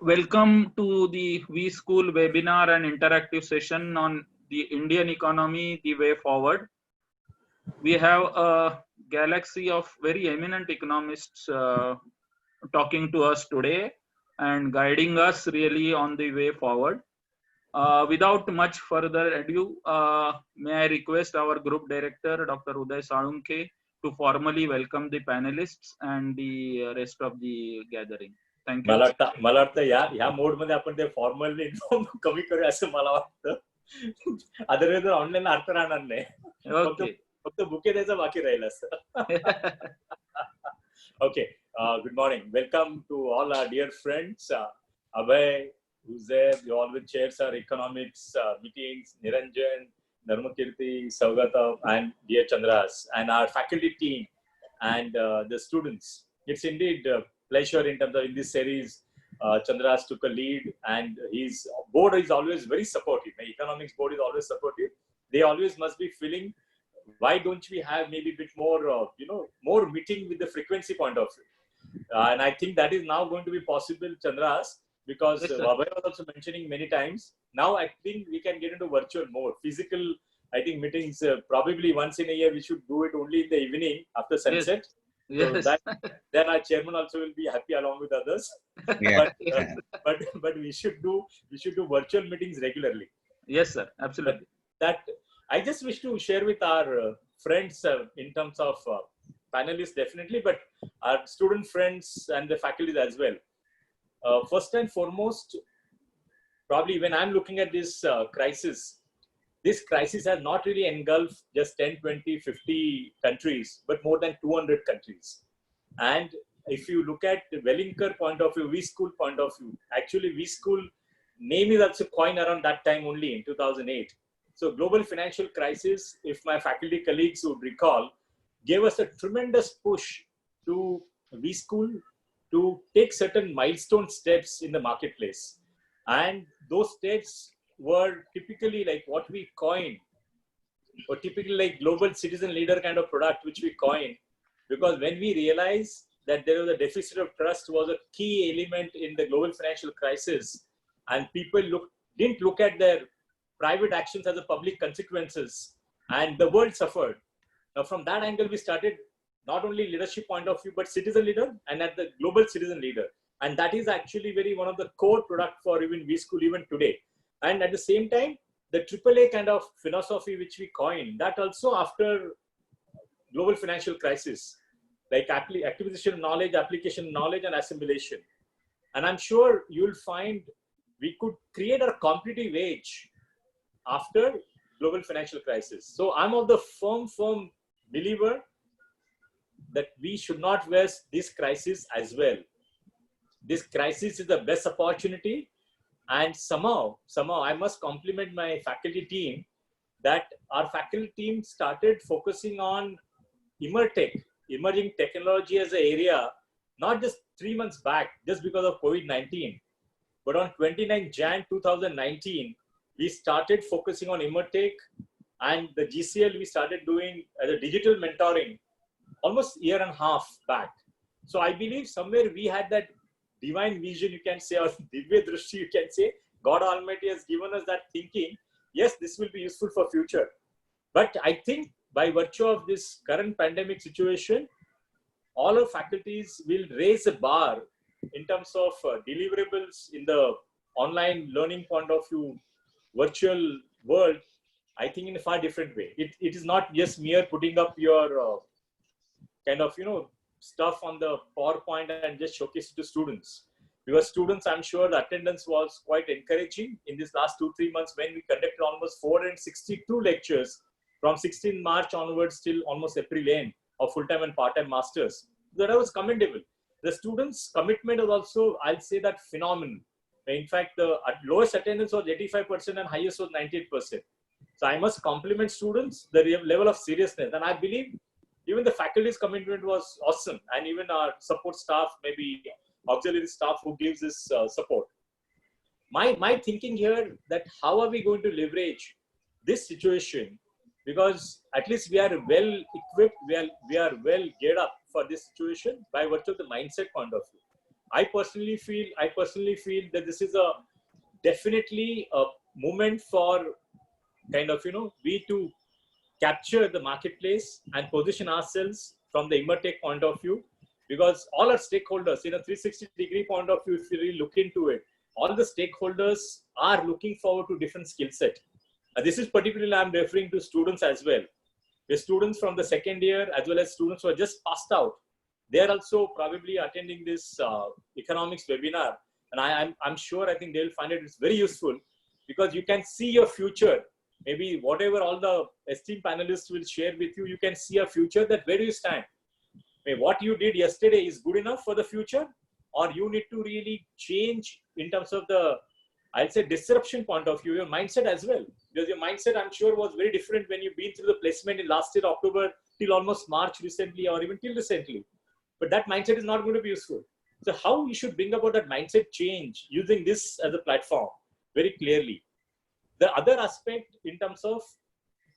Welcome to the V-School webinar and interactive session on the Indian economy, the way forward. We have a galaxy of very eminent economists talking to us today and guiding us really on the way forward. Without much further ado, may I request our group director, Dr. Uday Salunke, to formally welcome the panelists and the rest of the gathering. Thank you. मला वाटतं या mode मध्ये आपण ते formally inform कमी करूया असं मला वाटतं. अदरवाईज ऑनलाईन अर्थ राहणार नाही. फक्त बुके द्यायचं बाकी राहील असं. Okay, good morning. Welcome to all our dear friends. Abhay, who's there, you always chairs our economics meetings, Niranjan, Dharmakirti, Saugata, and dear Chandras, and our faculty team and the students. It's indeed a pleasure in terms of in this series. Chandras took a lead, and his board is always very supportive. My economics board is always supportive. They always must be feeling, why don't we have maybe a bit more, more meeting with the frequency point of view? And I think that is now going to be possible, Chandras, because Abhay was also mentioning many times. Now I think we can get into virtual mode. Physical, I think meetings probably once in a year we should do it only in the evening after sunset. Yes. So then our chairman also will be happy along with others. Yeah. But we should do virtual meetings regularly. Yes, sir. Absolutely. That I just wish to share with our friends in terms of panelists definitely, but our student friends and the faculty as well. First and foremost, probably when I'm looking at this crisis has not really engulfed just 10, 20, 50 countries, but more than 200 countries. And if you look at the Wellinger point of view, V-School point of view, actually V-School name is also coined around that time only in 2008. So global financial crisis, if my faculty colleagues would recall, gave us a tremendous push to V-School to take certain milestone steps in the marketplace. And those steps were typically like what we coined, or typically like global citizen leader kind of product, which we coined, because when we realized that there was a deficit of trust was a key element in the global financial crisis, and people didn't look at their private actions as a public consequences, and the world suffered. Now from that angle, we started not only leadership point of view, but citizen leader and at the global citizen leader. And that is actually one of the core product for even V-School even today. And at the same time, the AAA kind of philosophy which we coined, that also after global financial crisis, like acquisition of knowledge, application of knowledge, and assimilation. And I'm sure you'll find we could create a competitive edge after global financial crisis. So I'm of the firm believer that we should not waste this crisis as well. This crisis is the best opportunity. And somehow I must compliment my faculty team that our faculty team started focusing on emerging technology as an area, not just 3 months back, just because of COVID-19, but on 29 Jan 2019, we started focusing on Emertech, and the GCL we started doing as a digital mentoring almost a year and a half back. So I believe somewhere we had that divine vision, you can say, or Divya Drishti, you can say. God Almighty has given us that thinking. Yes, this will be useful for future. But I think by virtue of this current pandemic situation, all our faculties will raise a bar in terms of deliverables in the online learning point of view, virtual world, I think in a far different way. It is not just mere putting up your kind of, stuff on the PowerPoint and just showcase it to students. Because students, I'm sure the attendance was quite encouraging in this last 2-3 months when we conducted almost 462 lectures from 16 March onwards till almost April end of full-time and part-time masters. That was commendable. The students' commitment was also, I'll say that, phenomenal. In fact, the lowest attendance was 85% and highest was 98%. So I must compliment students, the level of seriousness. And I believe even the faculty's commitment was awesome. And even our support staff, maybe auxiliary staff who gives this support. My thinking here that how are we going to leverage this situation, because at least we are well equipped, we are well geared up for this situation by virtue of the mindset point of view. I personally feel that this is a definitely a moment for kind of, we to capture the marketplace and position ourselves from the Immertech point of view, because all our stakeholders in a 360-degree point of view, if you really look into it, all the stakeholders are looking forward to different skill set. This is particularly, I'm referring to students as well. The students from the second year as well as students who are just passed out, they're also probably attending this economics webinar. And I'm sure, I think they'll find it's very useful, because you can see your future. Maybe whatever all the esteemed panelists will share with you, you can see a future that where do you stand? Maybe what you did yesterday is good enough for the future, or you need to really change in terms of the, I'll say, disruption point of view, your mindset as well. Because your mindset, I'm sure, was very different when you've been through the placement in last year, October, till almost March recently, or even till recently. But that mindset is not going to be useful. So how you should bring about that mindset change using this as a platform very clearly. The other aspect in terms of,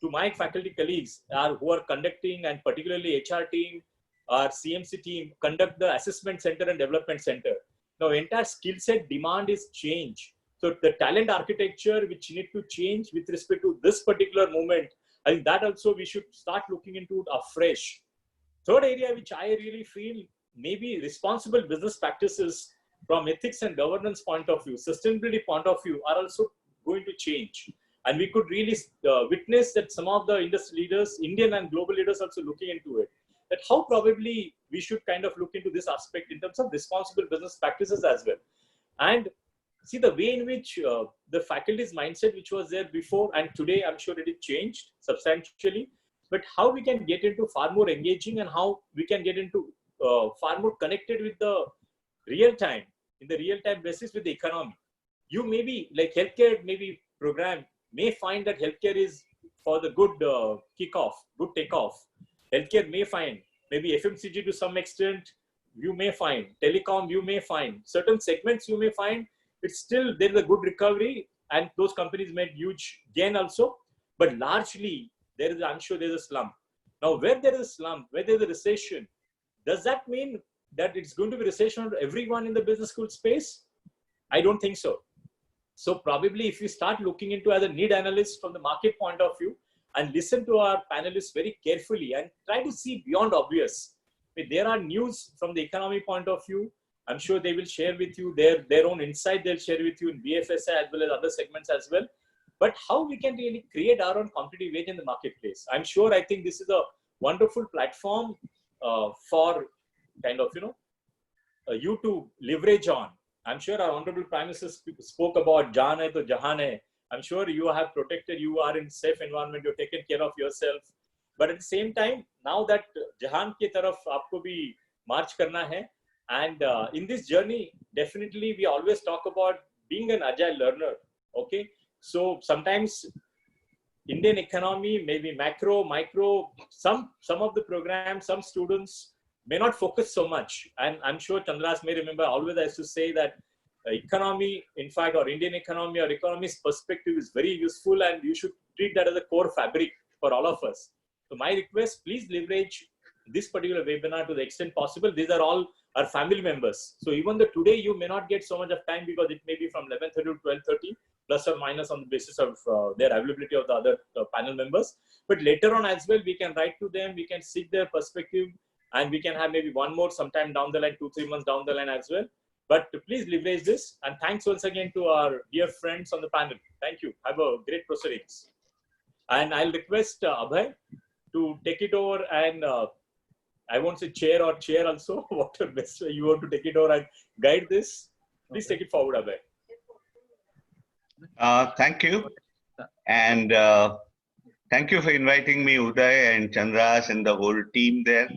to my faculty colleagues who are conducting, and particularly HR team, our CMC team, conduct the assessment center and development center. Now, entire skill set demand is change. So the talent architecture which need to change with respect to this particular moment, I think that also we should start looking into afresh. Third area which I really feel maybe responsible business practices from ethics and governance point of view, sustainability point of view, are also going to change. And we could really witness that some of the industry leaders, Indian and global leaders, also looking into it, that how probably we should kind of look into this aspect in terms of responsible business practices as well. And see the way in which the faculty's mindset, which was there before and today, I'm sure it changed substantially, but how we can get into far more engaging, and how we can get into far more connected with the real time, in the real time basis with the economy. You may be like healthcare, maybe program may find that healthcare is for the good kickoff, good takeoff. Healthcare may find, maybe FMCG to some extent, you may find telecom, you may find certain segments, you may find it's still there is a good recovery, and those companies made huge gain also. But largely, there is, I'm sure there's a slump. Now, where there is a slump, where there's a recession, does that mean that it's going to be recession for everyone in the business school space? I don't think so. So probably if we start looking into as a need analyst from the market point of view, and listen to our panelists very carefully and try to see beyond obvious. If there are news from the economy point of view, I'm sure they will share with you their own insight. They'll share with you in BFSI as well as other segments as well. But how we can really create our own competitive edge in the marketplace. I'm sure, I think this is a wonderful platform for kind of, you to leverage on. I'm sure our Honorable Prime Minister spoke about Jaan hai to Jahan hai. I'm sure you have protected, you are in safe environment, you're taken care of yourself. But at the same time, now that Jahan ki taraf aapko bhi march karna hai, and in this journey, definitely we always talk about being an agile learner. Okay, so sometimes Indian economy, maybe macro, micro, some of the programs, some students may not focus so much. And I'm sure Chandras may remember, always I used to say that economy, in fact, or Indian economy or economy's perspective is very useful, and you should treat that as a core fabric for all of us. So my request, please leverage this particular webinar to the extent possible. These are all our family members. So even though today you may not get so much of time, because it may be from 11:30 to 12:30, plus or minus on the basis of their availability of the other panel members. But later on as well, we can write to them, we can seek their perspective, and we can have maybe one more sometime down the line, 2-3 months down the line as well. But please leverage this. And thanks once again to our dear friends on the panel. Thank you. Have a great proceedings. And I'll request Abhay to take it over, and I won't say chair also, whatever best way you want to take it over and guide this. Please take it forward, Abhay. Thank you. And thank you for inviting me, Uday and Chandras and the whole team there,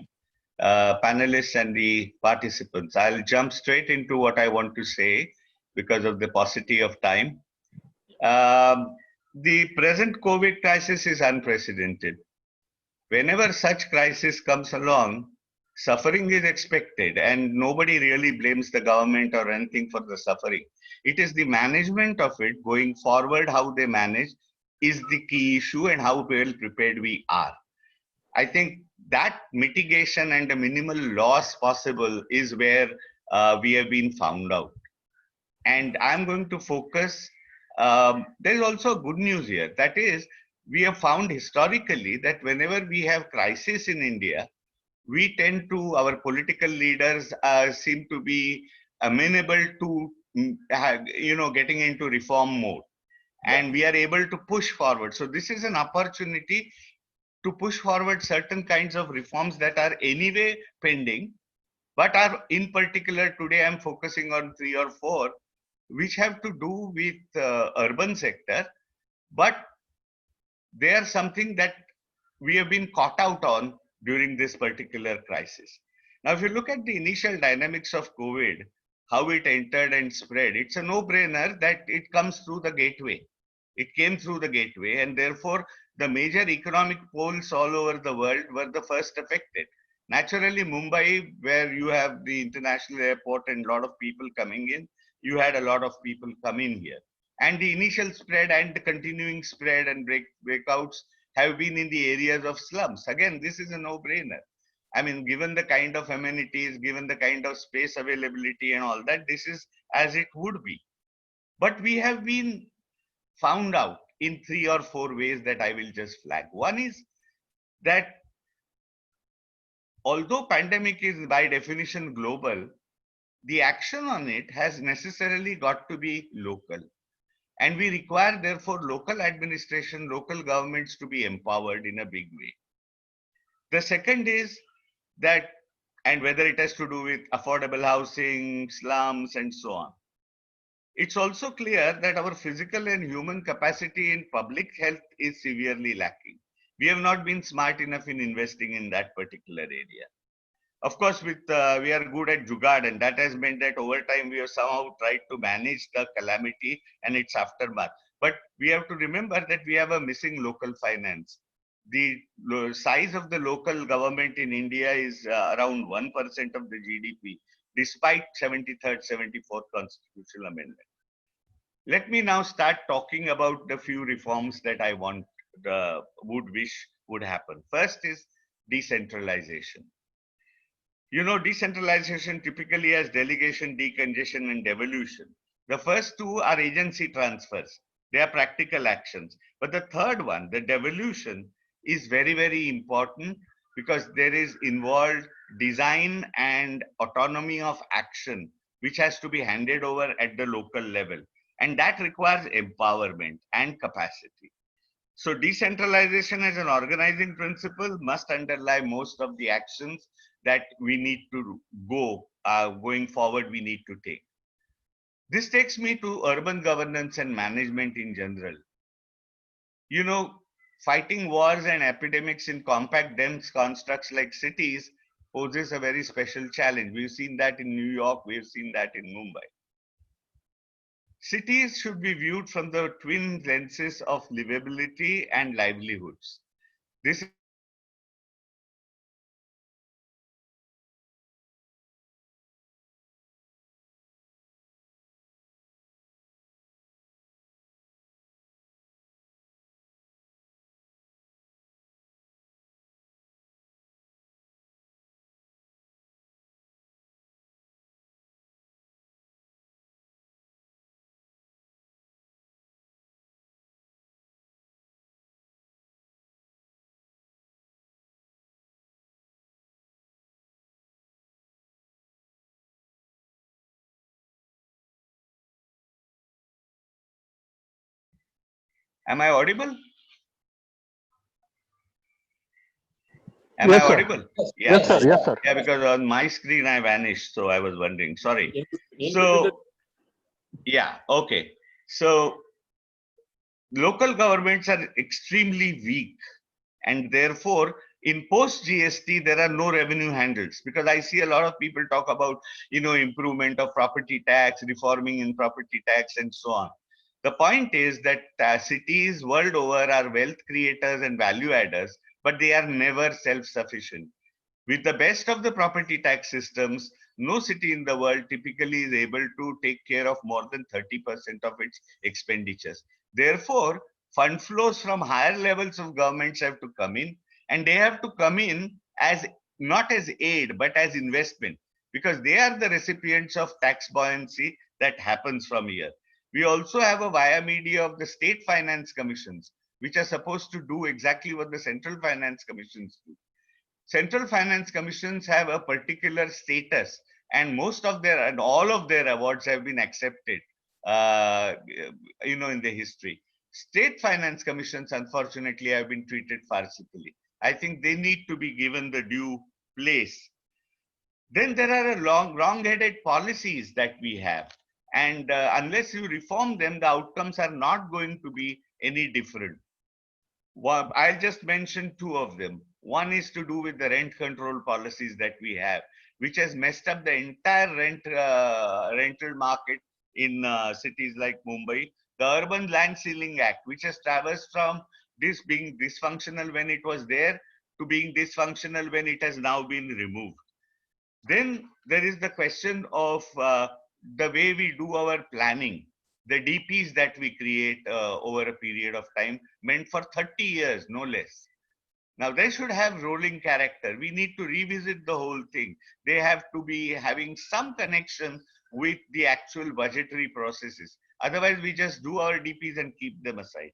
panelists and the participants. I'll jump straight into what I want to say because of the paucity of time. The present COVID crisis is unprecedented. Whenever such crisis comes along, suffering is expected, and nobody really blames the government or anything for the suffering. It is the management of it going forward, how they manage is the key issue, and how well prepared we are. I think that mitigation and the minimal loss possible is where we have been found out. And I'm going to focus, there is also good news here. That is, we have found historically that whenever we have crisis in India, we tend to, our political leaders seem to be amenable to, getting into reform mode. And we are able to push forward. So this is an opportunity to push forward certain kinds of reforms that are anyway pending, but are in particular today I'm focusing on 3 or 4, which have to do with urban sector, but they are something that we have been caught out on during this particular crisis. Now, if you look at the initial dynamics of COVID, how it entered and spread, it's a no-brainer that it comes through the gateway. It came through the gateway, and therefore the major economic poles all over the world were the first affected. Naturally, Mumbai, where you have the international airport and a lot of people coming in, you had a lot of people come in here. And the initial spread and the continuing spread and breakouts have been in the areas of slums. Again, this is a no-brainer. I mean, given the kind of amenities, given the kind of space availability and all that, this is as it would be. But we have been found out in 3 or 4 ways that I will just flag. One is that although pandemic is by definition global, the action on it has necessarily got to be local. And we require, therefore, local administration, local governments to be empowered in a big way. The second is that, and whether it has to do with affordable housing, slums, and so on, it's also clear that our physical and human capacity in public health is severely lacking. We have not been smart enough in investing in that particular area. Of course, we are good at jugaad, and that has meant that over time we have somehow tried to manage the calamity and its aftermath. But we have to remember that we have a missing local finance. The size of the local government in India is around 1% of the GDP, despite 73rd, 74th constitutional amendment. Let me now start talking about the few reforms that I would wish would happen. First is decentralization. You know, decentralization typically has delegation, decongestion, and devolution. The first two are agency transfers. They are practical actions. But the third one, the devolution, is very, very important because there is involved design and autonomy of action, which has to be handed over at the local level. And that requires empowerment and capacity. So decentralization as an organizing principle must underlie most of the actions that we need to going forward, we need to take. This takes me to urban governance and management in general. You know, fighting wars and epidemics in compact, dense constructs like cities poses a very special challenge. We've seen that in New York, we've seen that in Mumbai. Cities should be viewed from the twin lenses of livability and livelihoods. This Am I audible? Am Yes, I sir. audible? Yeah. Yes, sir. Yes, sir. Yeah, because on my screen I vanished, so I was wondering. Sorry. Yeah, okay. So local governments are extremely weak, and therefore in post GST there are no revenue handles, because I see a lot of people talk about, you know, improvement of property tax, reforming in property tax, and so on. The point is that cities world over are wealth creators and value adders, but they are never self-sufficient. With the best of the property tax systems, no city in the world typically is able to take care of more than 30% of its expenditures. Therefore, fund flows from higher levels of governments have to come in, and they have to come in as not as aid, but as investment. because they are the recipients of tax buoyancy that happens from here. We also have a via media of the state finance commissions, which are supposed to do exactly what the central finance commissions do. Central finance commissions have a particular status, and most of their and all of their awards have been accepted, uh, in the history. State finance commissions, unfortunately, have been treated farcically. I think they need to be given the due place. Then there are wrong-headed policies that we have, and unless you reform them, the outcomes are not going to be any different. Well, I'll just mention two of them. One is to do with the rent control policies that we have, which has messed up the entire rental market in cities like Mumbai. The Urban Land Ceiling Act, which has traversed from this being dysfunctional when it was there to being dysfunctional when it has now been removed. Then there is the question of the way we do our planning, the DPs that we create over a period of time, meant for 30 years, no less. Now, they should have rolling character. We need to revisit the whole thing. They have to be having some connection with the actual budgetary processes. Otherwise, we just do our DPs and keep them aside.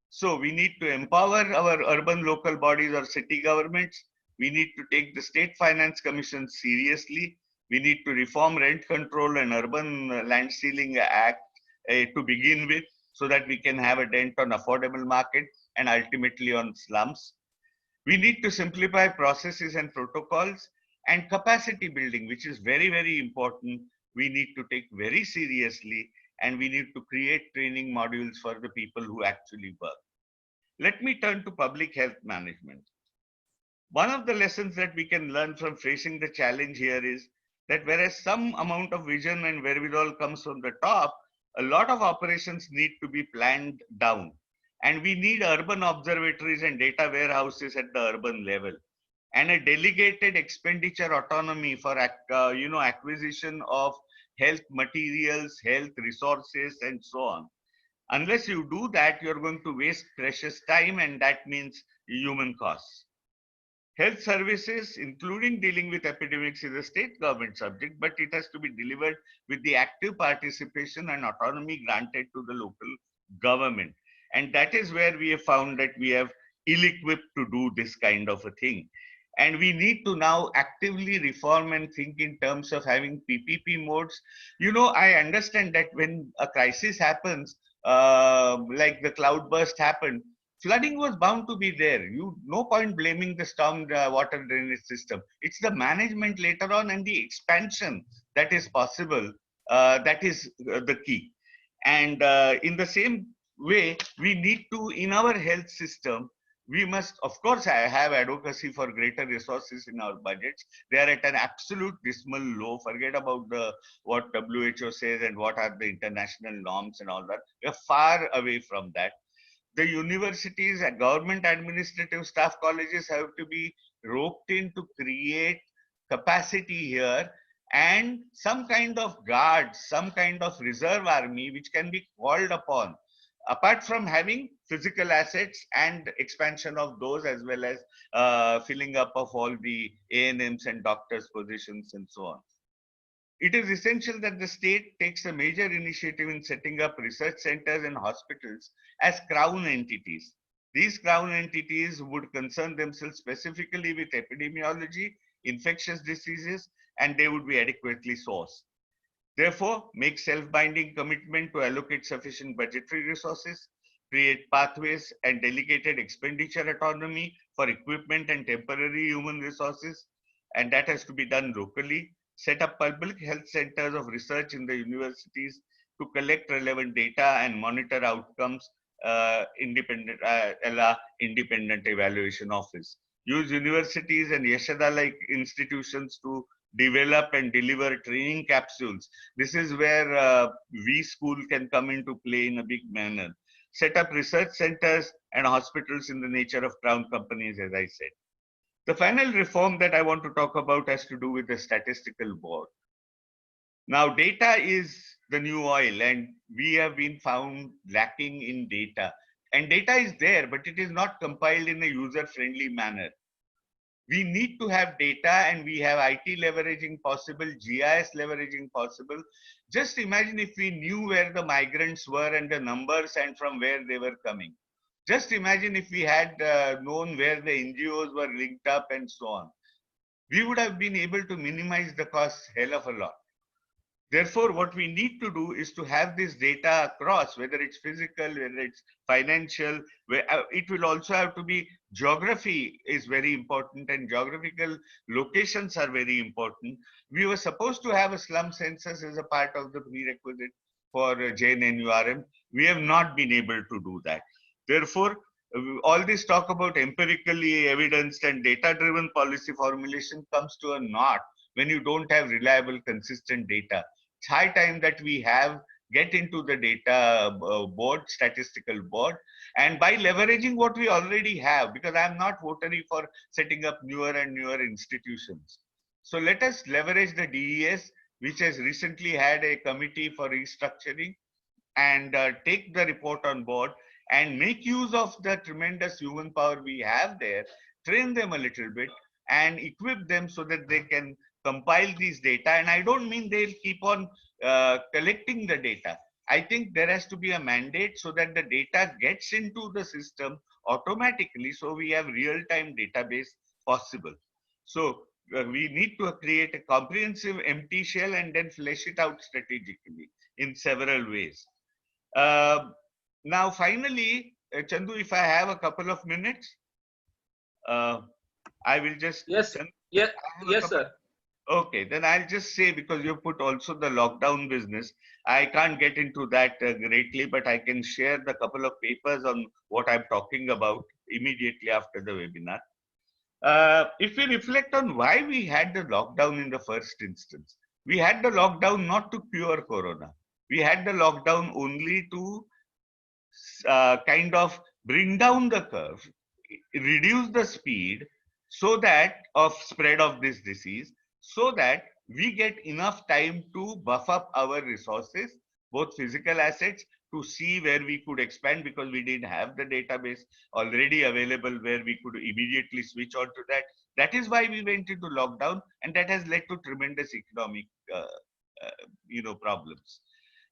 So we need to empower our urban local bodies or city governments. We need to take the state finance commission seriously. We need to reform rent control and urban land ceiling act to begin with, so that we can have a dent on affordable market and ultimately on slums. We need to simplify processes and protocols, and capacity building, which is very, very important. We need to take very seriously, and we need to create training modules for the people who actually work. Let me turn to public health management. One of the lessons that we can learn from facing the challenge here is that whereas some amount of vision and wherewithal comes from the top, a lot of operations need to be planned down. And we need urban observatories and data warehouses at the urban level, and a delegated expenditure autonomy for acquisition of health materials, health resources, and so on. Unless you do that, you're going to waste precious time, and that means human costs. Health services, including dealing with epidemics, is a state government subject, but it has to be delivered with the active participation and autonomy granted to the local government. And that is where we have found that we have ill-equipped to do this kind of a thing. And we need to now actively reform and think in terms of having PPP modes. I understand that when a crisis happens, like the cloudburst happened, flooding was bound to be there. No point blaming the storm water drainage system. It's the management later on and the expansion that is possible that is the key. And in the same way, we need to, in our health system, we must, of course, have advocacy for greater resources in our budgets. They are at an absolute dismal low. Forget about what WHO says and what are the international norms and all that. We are far away from that. The universities and government administrative staff colleges have to be roped in to create capacity here, and some kind of guard, some kind of reserve army which can be called upon, apart from having physical assets and expansion of those, as well as filling up of all the ANMs and doctors' positions and so on. It is essential that the state takes a major initiative in setting up research centers and hospitals as crown entities. These crown entities would concern themselves specifically with epidemiology, infectious diseases, and they would be adequately sourced. Therefore, make self-binding commitment to allocate sufficient budgetary resources, create pathways and delegated expenditure autonomy for equipment and temporary human resources, and that has to be done locally. Set up public health centers of research in the universities to collect relevant data and monitor outcomes, independent evaluation office. Use universities and Yashada-like institutions to develop and deliver training capsules. This is where V-School can come into play in a big manner. Set up research centers and hospitals in the nature of crown companies, as I said. The final reform that I want to talk about has to do with the statistical board. Now, data is the new oil, and we have been found lacking in data. And data is there, but it is not compiled in a user-friendly manner. We need to have data, and we have IT leveraging possible, GIS leveraging possible. Just imagine if we knew where the migrants were and the numbers and from where they were coming. Just imagine if we had known where the NGOs were linked up and so on. We would have been able to minimize the cost hell of a lot. Therefore, what we need to do is to have this data across, whether it's physical, whether it's financial, it will also have to be geography is very important, and geographical locations are very important. We were supposed to have a slum census as a part of the prerequisite for JNNURM. We have not been able to do that. Therefore, all this talk about empirically evidenced and data-driven policy formulation comes to a knot when you don't have reliable, consistent data. It's high time that we get into the data board, statistical board, and by leveraging what we already have, because I'm not votary for setting up newer and newer institutions. So let us leverage the DES, which has recently had a committee for restructuring, and take the report on board and make use of the tremendous human power we have there, train them a little bit, and equip them so that they can compile these data. And I don't mean they'll keep on collecting the data. I think there has to be a mandate so that the data gets into the system automatically, so we have real-time database possible. So we need to create a comprehensive empty shell and then flesh it out strategically in several ways. Now, finally, Chandu, if I have a couple of minutes, I will just... Yes, yes, sir. Okay, then I'll just say, because you put also the lockdown business, I can't get into that greatly, but I can share the couple of papers on what I'm talking about immediately after the webinar. If we reflect on why we had the lockdown in the first instance, we had the lockdown not to cure corona. We had the lockdown only to kind of bring down the curve, reduce the speed so that of spread of this disease, so that we get enough time to buff up our resources, both physical assets, to see where we could expand, because we didn't have the database already available where we could immediately switch on to that. That is why we went into lockdown, and that has led to tremendous economic problems.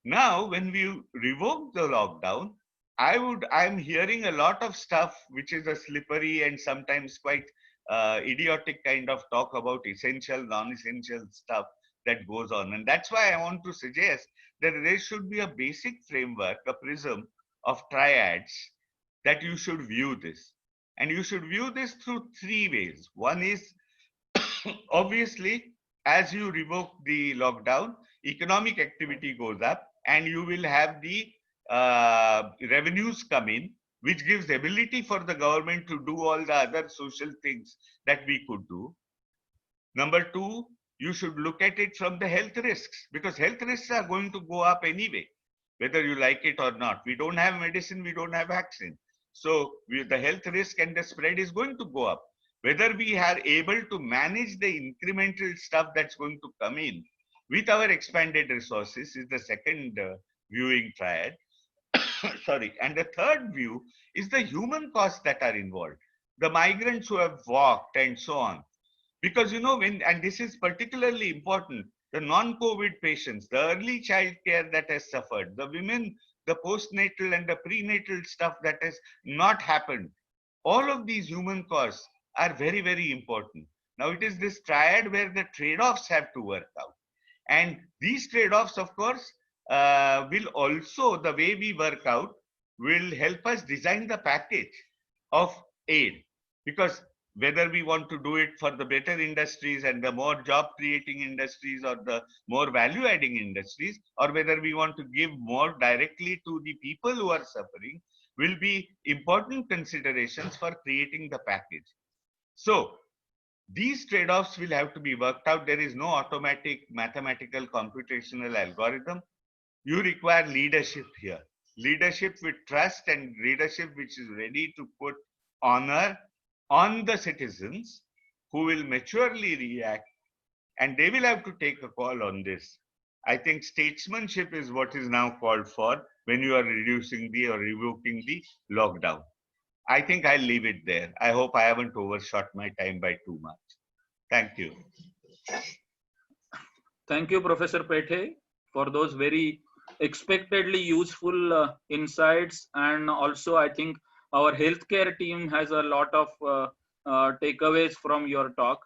Now, when we revoke the lockdown, I'm hearing a lot of stuff which is a slippery and sometimes quite idiotic kind of talk about essential, non-essential stuff that goes on. And that's why I want to suggest that there should be a basic framework, a prism of triads that you should view this. And you should view this through three ways. One is, obviously, as you revoke the lockdown, economic activity goes up and you will have the revenues come in, which gives ability for the government to do all the other social things that we could do. Number two, you should look at it from the health risks, because health risks are going to go up anyway, whether you like it or not. We don't have medicine, we don't have vaccine. So the health risk and the spread is going to go up. Whether we are able to manage the incremental stuff that's going to come in with our expanded resources is the second viewing triad. Sorry. And the third view is the human costs that are involved, the migrants who have walked and so on. Because, and this is particularly important, the non-COVID patients, the early child care that has suffered, the women, the postnatal and the prenatal stuff that has not happened, all of these human costs are very, very important. Now, it is this triad where the trade-offs have to work out. And these trade-offs, of course, will also, the way we work out, will help us design the package of aid. Because whether we want to do it for the better industries and the more job creating industries or the more value adding industries, or whether we want to give more directly to the people who are suffering, will be important considerations for creating the package. So these trade-offs will have to be worked out. There is no automatic mathematical computational algorithm. You require leadership here. Leadership with trust and leadership which is ready to put honor on the citizens, who will maturely react, and they will have to take a call on this. I think statesmanship is what is now called for when you are reducing or revoking the lockdown. I think I'll leave it there. I hope I haven't overshot my time by too much. Thank you. Thank you, Professor Pethe, for those very expectedly useful insights. And also, I think our healthcare team has a lot of takeaways from your talk.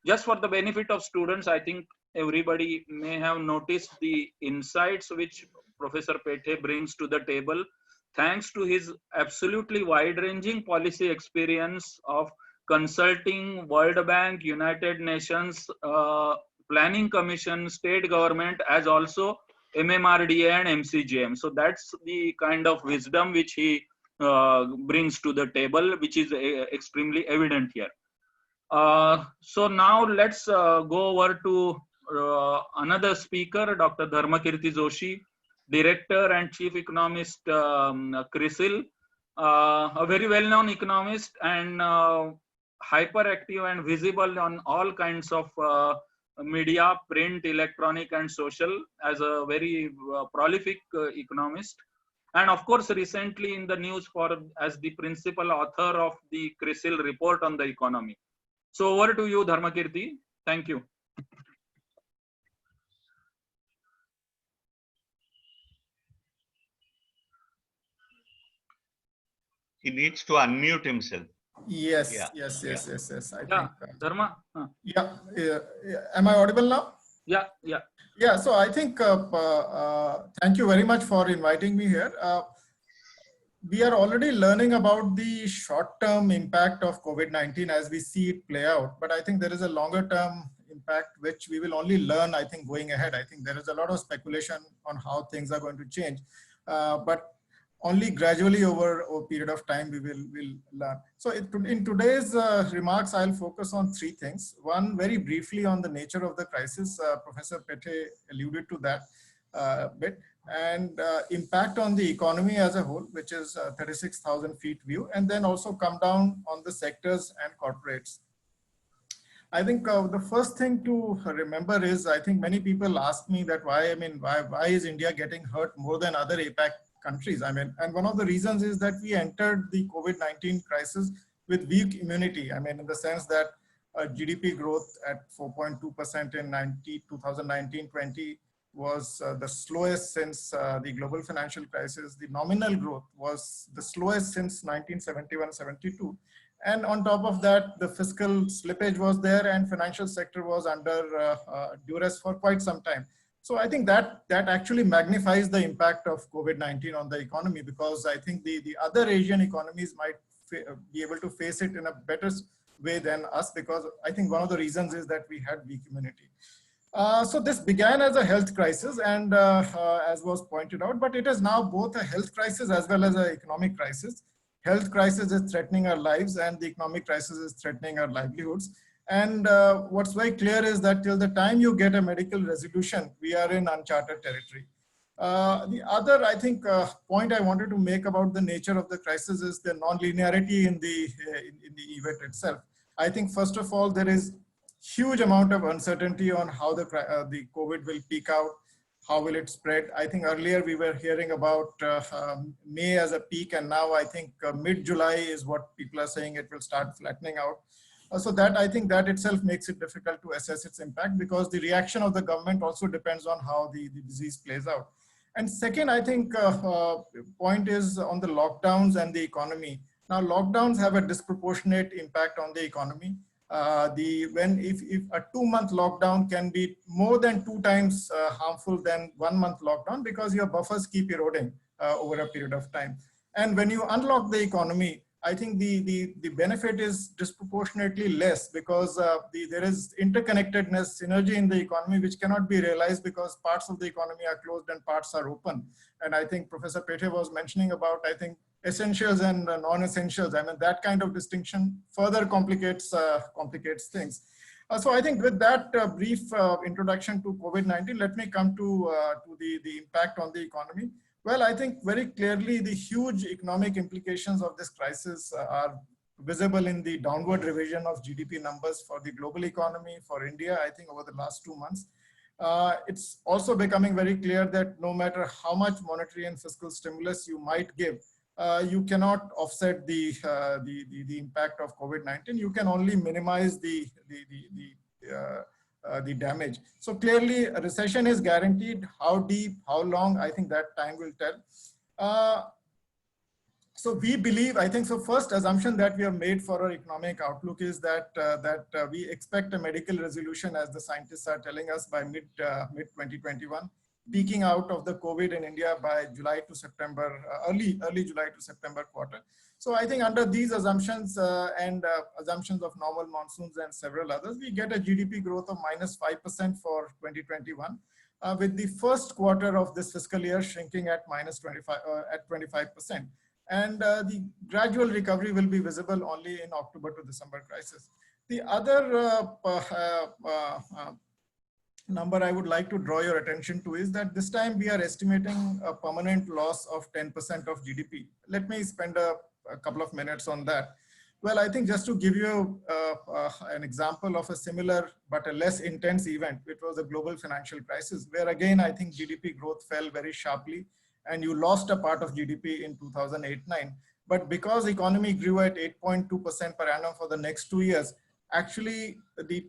Just for the benefit of students, I think everybody may have noticed the insights which Professor Pethe brings to the table. Thanks to his absolutely wide-ranging policy experience of consulting World Bank, United Nations, Planning Commission, state government, as also MMRDA and MCGM. So that's the kind of wisdom which he brings to the table, which is extremely evident here. So now let's go over to another speaker, Dr. Dharmakirti Joshi, Director and Chief Economist, CRISIL, a very well-known economist and hyperactive and visible on all kinds of media, print, electronic, and social, as a very prolific economist. And of course, recently in the news as the principal author of the CRISIL report on the economy. So over to you, Dharmakirti. Thank you. He needs to unmute himself. Yes, Yeah. yes. I Yeah, think. Dharma. Yeah. Am I audible now? Yeah. Yeah. So I think thank you very much for inviting me here. We are already learning about the short-term impact of COVID-19 as we see it play out. But I think there is a longer-term impact which we will only learn, I think, going ahead. I think there is a lot of speculation on how things are going to change. But only gradually over a period of time we will learn. So in today's remarks, I'll focus on three things. One, very briefly on the nature of the crisis. Professor Pethe alluded to that bit. And impact on the economy as a whole, which is 36,000 feet view, and then also come down on the sectors and corporates. I think the first thing to remember is, I think many people ask me that why is India getting hurt more than other APAC countries? And one of the reasons is that we entered the COVID-19 crisis with weak immunity. In the sense that GDP growth at 4.2% in 2019-20 was the slowest since the global financial crisis. The nominal growth was the slowest since 1971-72. And on top of that, the fiscal slippage was there and financial sector was under duress for quite some time. So I think that actually magnifies the impact of COVID-19 on the economy, because I think the other Asian economies might be able to face it in a better way than us, because I think one of the reasons is that we had weak immunity. So this began as a health crisis, and as was pointed out, but it is now both a health crisis as well as an economic crisis. Health crisis is threatening our lives, and the economic crisis is threatening our livelihoods. And what's very clear is that till the time you get a medical resolution, we are in uncharted territory. The other, I think, point I wanted to make about the nature of the crisis is the non-linearity in the event itself. I think, first of all, there is huge amount of uncertainty on how the COVID will peak out, how will it spread. I think earlier we were hearing about May as a peak, and now I think mid-July is what people are saying it will start flattening out. So that, I think that itself makes it difficult to assess its impact, because the reaction of the government also depends on how the disease plays out. And second, I think point is on the lockdowns and the economy. Now, lockdowns have a disproportionate impact on the economy. If a 2-month lockdown can be more than 2 times harmful than 1-month lockdown, because your buffers keep eroding over a period of time. And when you unlock the economy, I think the benefit is disproportionately less, because there is interconnectedness, synergy in the economy, which cannot be realized because parts of the economy are closed and parts are open. And I think Professor Pethe was mentioning about, I think, essentials and non-essentials. That kind of distinction further complicates things. So I think with that brief introduction to COVID-19, let me come to the impact on the economy. Well, I think very clearly the huge economic implications of this crisis are visible in the downward revision of GDP numbers for the global economy, for India, I think over the last 2 months. It's also becoming very clear that no matter how much monetary and fiscal stimulus you might give, you cannot offset the impact of COVID-19. You can only minimize the damage. So clearly, a recession is guaranteed. How deep, how long? I think that time will tell. So we believe, I think, so first assumption that we have made for our economic outlook is that we expect a medical resolution, as the scientists are telling us, by mid 2021, peaking out of the COVID in India by July to September, early July to September quarter. So I think under these assumptions and assumptions of normal monsoons and several others, we get a GDP growth of -5% for 2021. With the first quarter of this fiscal year shrinking at -25%. And the gradual recovery will be visible only in October to December crisis. The other number I would like to draw your attention to is that this time we are estimating a permanent loss of 10% of GDP. Let me spend a couple of minutes on that. Well, I think just to give you an example of a similar but a less intense event, which was the global financial crisis, where again, I think GDP growth fell very sharply and you lost a part of GDP in 2008-9. But because economy grew at 8.2% per annum for the next 2 years, actually the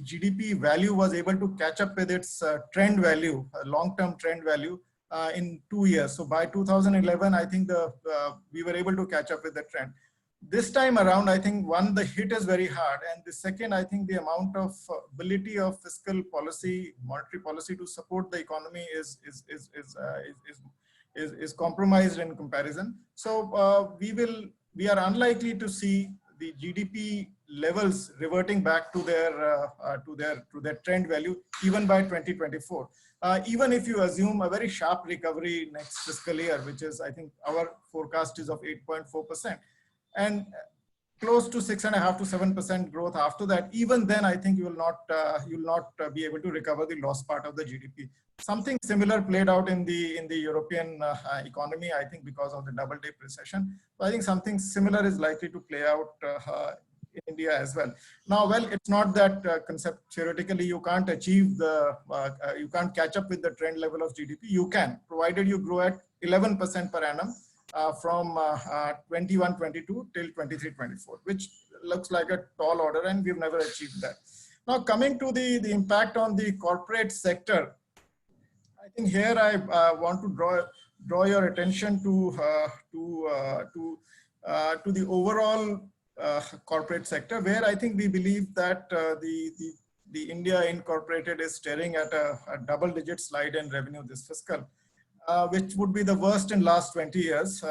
GDP value was able to catch up with its trend value, long-term trend value in 2 years. So by 2011, I think we were able to catch up with the trend. This time around, I think one, the hit is very hard, and the second, I think the amount of ability of fiscal policy, monetary policy to support the economy is compromised in comparison. So we are unlikely to see the GDP levels reverting back to their trend value even by 2024. Even if you assume a very sharp recovery next fiscal year, which is, I think our forecast is of 8.4%. And close to 6.5 to 7% growth after that. Even then, I think you will not be able to recover the lost part of the GDP. Something similar played out in the European economy, I think, because of the double-dip recession. So I think something similar is likely to play out in India as well. Now, well, it's not that theoretically you can't achieve you can't catch up with the trend level of GDP. You can, provided you grow at 11% per annum. From 21-22 till 23-24, which looks like a tall order, and we've never achieved that. Now, coming to the impact on the corporate sector, I think here I want to draw your attention to the overall corporate sector, where I think we believe that the India Incorporated is staring at a double-digit slide in revenue this fiscal. Which would be the worst in last 20 years.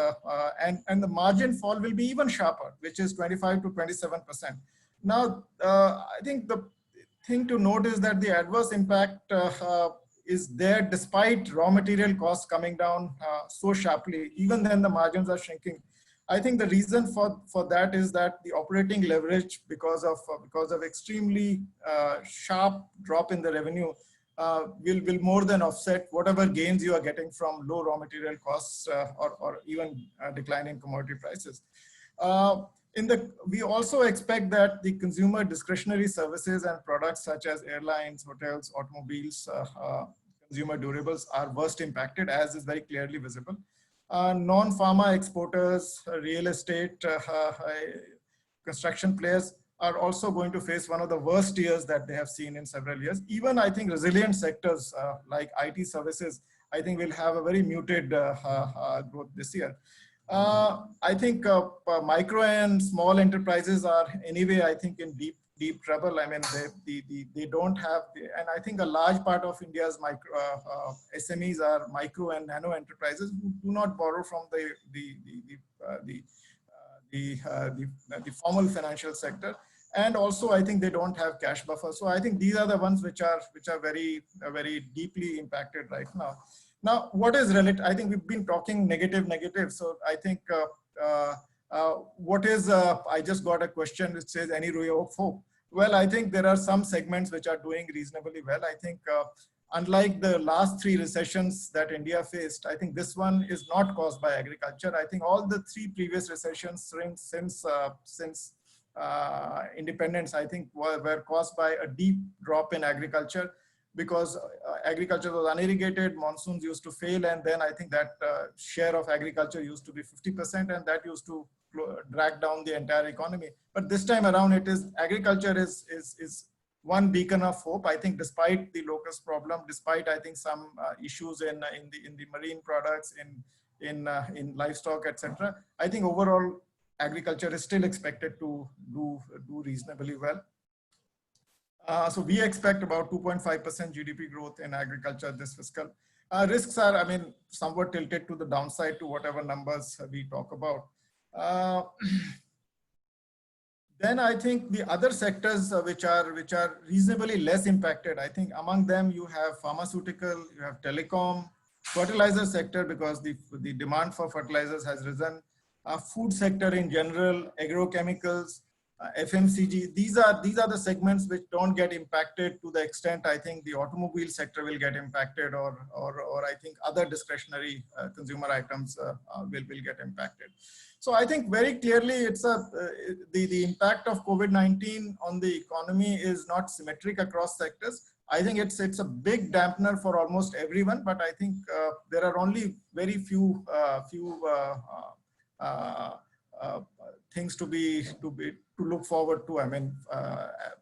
And the margin fall will be even sharper, which is 25 to 27%. Now, I think the thing to note is that the adverse impact is there despite raw material costs coming down so sharply. Even then the margins are shrinking. I think the reason for that is that the operating leverage, because of extremely sharp drop in the revenue, will more than offset whatever gains you are getting from low raw material costs or even declining commodity prices. We also expect that the consumer discretionary services and products such as airlines, hotels, automobiles, consumer durables are worst impacted, as is very clearly visible. Non-pharma exporters, real estate, construction players are also going to face one of the worst years that they have seen in several years. Even I think resilient sectors like IT services, I think will have a very muted growth this year. I think micro and small enterprises are anyway, I think, in deep trouble. I mean, they don't have, and I think a large part of India's SMEs are micro and nano enterprises who do not borrow from the formal financial sector. And also, I think they don't have cash buffer. So I think these are the ones which are very deeply impacted right now. Now, what is related? I think we've been talking negative. So I think what is? I just got a question which says any ray of hope. Well, I think there are some segments which are doing reasonably well. I think unlike the last 3 recessions that India faced, I think this one is not caused by agriculture. I think all the 3 previous recessions since independence, I think, were caused by a deep drop in agriculture. because agriculture was unirrigated, monsoons used to fail, and then I think that share of agriculture used to be 50%, and that used to drag down the entire economy. But this time around, it is agriculture is one beacon of hope. I think despite the locust problem, despite I think some issues in the marine products, in livestock, etc. I think overall agriculture is still expected to do reasonably well. So we expect about 2.5% GDP growth in agriculture this fiscal. Risks are, I mean, somewhat tilted to the downside to whatever numbers we talk about. Then I think the other sectors which are reasonably less impacted, I think among them you have pharmaceutical, you have telecom, fertilizer sector because the demand for fertilizers has risen, food sector in general, agrochemicals, FMCG. These are the segments which don't get impacted to the extent I think the automobile sector will get impacted, or I think other discretionary consumer items will get impacted. So I think very clearly it's the impact of COVID-19 on the economy is not symmetric across sectors. I think it's a big dampener for almost everyone, but I think there are only very few things to look forward to. I mean,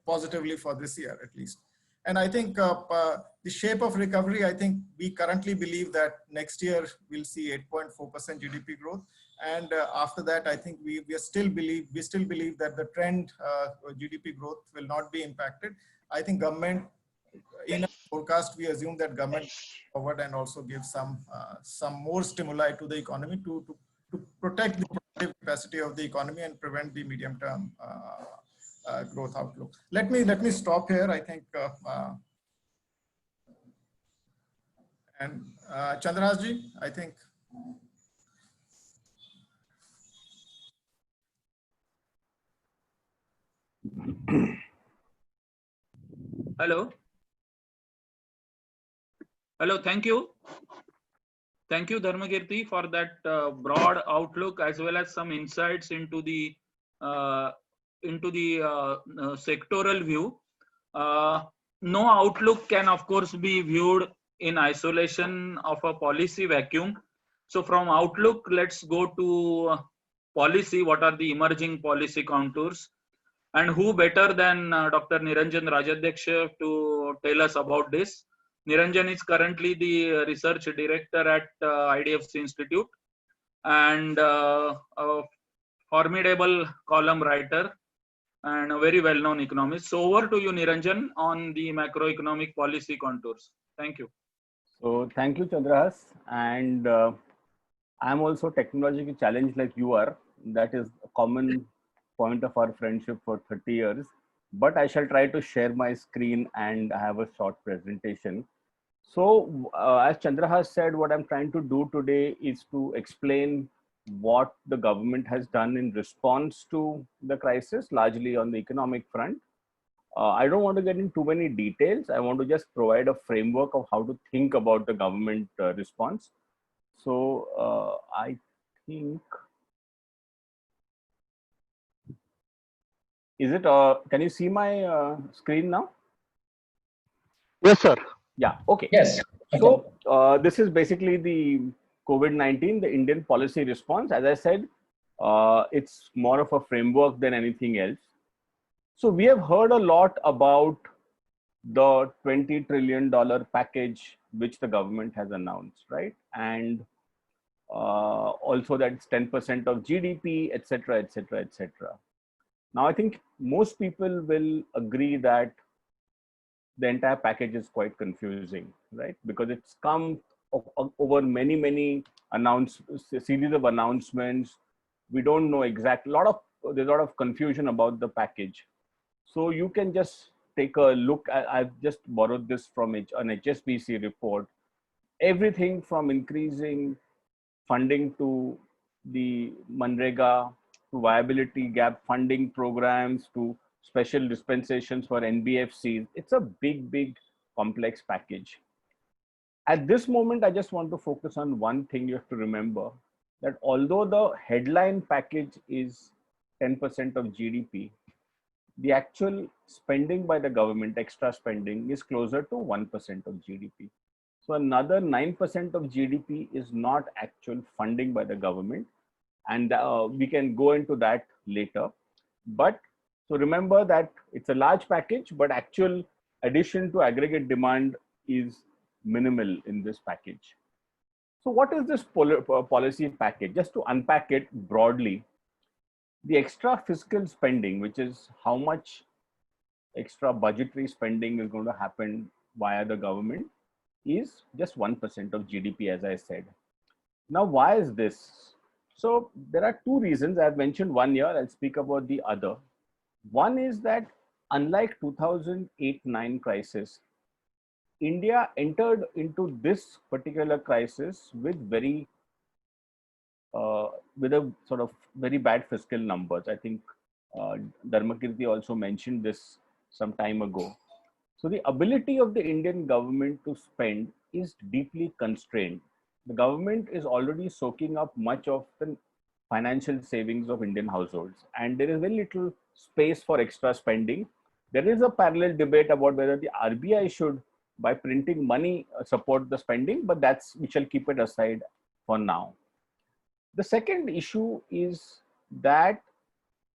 positively for this year at least. And I think the shape of recovery, I think we currently believe that next year we'll see 8.4% GDP growth. And after that, I think we still believe that the trend GDP growth will not be impacted. I think government, in a forecast, we assume that government forward and also give some more stimuli to the economy to protect the productive capacity of the economy and prevent the medium-term growth outlook. Let me stop here. I think and Chandraji, I think. Hello. Hello. Thank you. Thank you, Dharmakirti, for that broad outlook as well as some insights into the sectoral view. No outlook can, of course, be viewed in isolation of a policy vacuum. So from outlook, let's go to policy. What are the emerging policy contours? And who better than Dr. Niranjan Rajadhyaksha to tell us about this? Niranjan is currently the research director at IDFC Institute and a formidable column writer and a very well-known economist. So over to you, Niranjan, on the macroeconomic policy contours. Thank you. So thank you, Chandrahas. And I'm also technologically challenged like you are. That is a common point of our friendship for 30 years. But I shall try to share my screen and have a short presentation. So as Chandrahas said, what I'm trying to do today is to explain what the government has done in response to the crisis, largely on the economic front. I don't want to get into too many details. I want to just provide a framework of how to think about the government response. So I think, is it, can you see my screen now? Yes, sir. Yeah, okay. Yes. So this is basically the COVID-19, the Indian policy response. As I said, it's more of a framework than anything else. So we have heard a lot about the $20 trillion package which the government has announced, right? And also that it's 10% of GDP, etc., etc., etc. Now, I think most people will agree that the entire package is quite confusing, right? Because it's come over many series of announcements. We don't know exactly, there's a lot of confusion about the package. So you can just take a look. I've just borrowed this from an HSBC report. Everything from increasing funding to the Manrega, to viability gap funding programs, to special dispensations for NBFCs. It's a big, complex package. At this moment, I just want to focus on one thing you have to remember, that although the headline package is 10% of GDP, the actual spending by the government, extra spending, is closer to 1% of GDP. So another 9% of GDP is not actual funding by the government. And we can go into that later. But so remember that it's a large package, but actual addition to aggregate demand is minimal in this package. So what is this policy package? Just to unpack it broadly, the extra fiscal spending, which is how much extra budgetary spending is going to happen via the government, is just 1% of GDP, as I said. Now, why is this? So there are two reasons. I've mentioned one here, I'll speak about the other. One is that unlike 2008-9 crisis, India entered into this particular crisis with with a sort of very bad fiscal numbers. I think Dharmakirti also mentioned this some time ago. So the ability of the Indian government to spend is deeply constrained. The government is already soaking up much of the financial savings of Indian households, and there is very little space for extra spending. There is a parallel debate about whether the RBI should, by printing money, support the spending, but we shall keep it aside for now. The second issue is that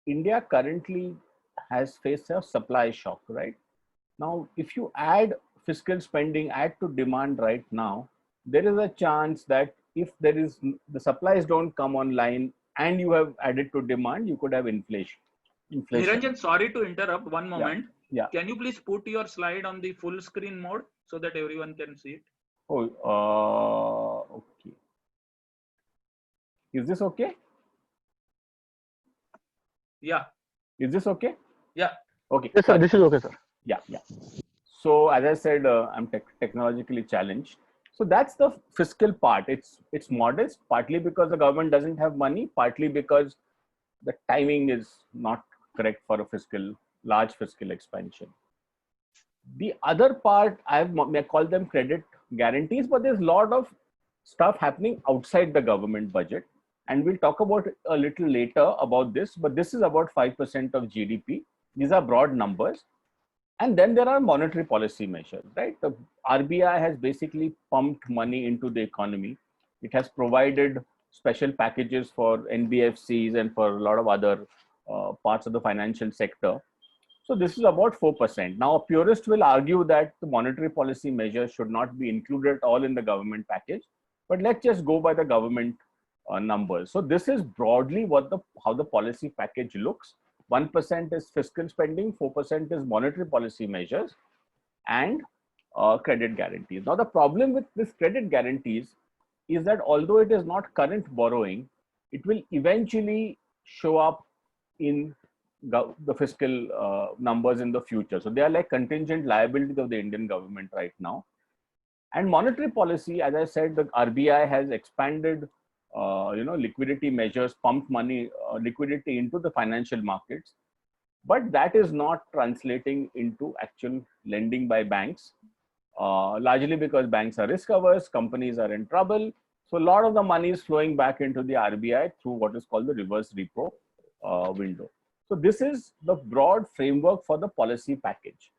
India currently has faced a supply shock, right? Now, if you add fiscal spending, add to demand right now, there is a chance that if the supplies don't come online and you have added to demand, you could have inflation. Niranjan, sorry to interrupt, one moment. Yeah. Can you please put your slide on the full screen mode so that everyone can see it? Oh, okay. Is this okay? Yeah. Is this okay? Yeah. Okay. Yes, sir. This is okay, sir. Yeah. So as I said, I'm technologically challenged. So that's the fiscal part. It's modest, partly because the government doesn't have money, partly because the timing is not correct for a large fiscal expansion. The other part, I may call them credit guarantees, but there's a lot of stuff happening outside the government budget. And we'll talk about it a little later about this, but this is about 5% of GDP. These are broad numbers. And then there are monetary policy measures, right? The RBI has basically pumped money into the economy. It has provided special packages for NBFCs and for a lot of other parts of the financial sector. So this is about 4%. Now, a purist will argue that the monetary policy measures should not be included at all in the government package, but let's just go by the government numbers. So this is broadly how the policy package looks. 1% is fiscal spending, 4% is monetary policy measures, and credit guarantees. Now, the problem with this credit guarantees is that although it is not current borrowing, it will eventually show up in the fiscal numbers in the future. So they are like contingent liabilities of the Indian government right now. And monetary policy, as I said, the RBI has expanded liquidity measures, pumped money, liquidity into the financial markets, but that is not translating into actual lending by banks, largely because banks are risk averse, companies are in trouble. So a lot of the money is flowing back into the RBI through what is called the reverse repo window. So this is the broad framework for the policy package.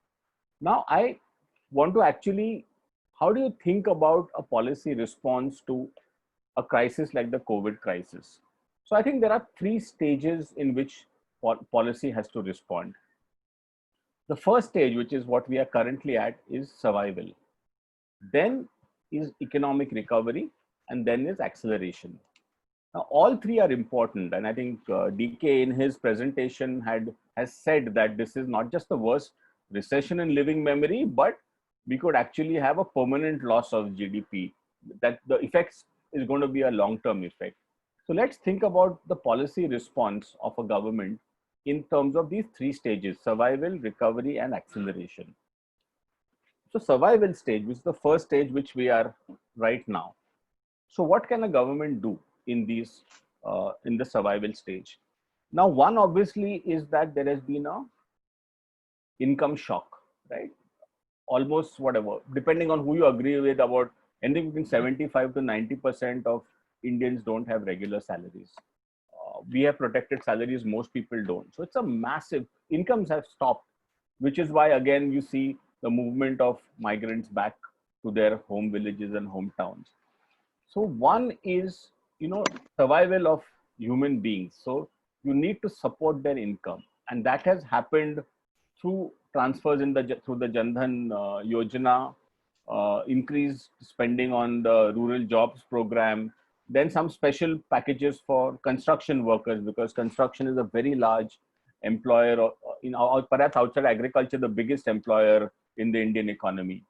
Now I want to actually, how do you think about a policy response to a crisis like the COVID crisis? So I think there are three stages in which policy has to respond. The first stage, which is what we are currently at, is survival. Then is economic recovery, and then is acceleration. Now, all three are important, and I think DK in his presentation has said that this is not just the worst recession in living memory, but we could actually have a permanent loss of GDP. That the effects is going to be a long-term effect. So let's think about the policy response of a government in terms of these three stages: survival, recovery, and acceleration. So survival stage, which is the first stage which we are right now. So what can a government do in the survival stage? Now, one obviously is that there has been a income shock, right? Almost whatever, depending on who you agree with, about anything between 75 to 90% of Indians don't have regular salaries. we have protected salaries, most people don't. So it's a massive, incomes have stopped, which is why again you see the movement of migrants back to their home villages and hometowns. So one is, survival of human beings. So you need to support their income, and that has happened through transfers through the Jan Dhan Yojana, increased spending on the rural jobs program, then some special packages for construction workers, because construction is a very large employer, or perhaps outside agriculture, the biggest employer in the Indian economy.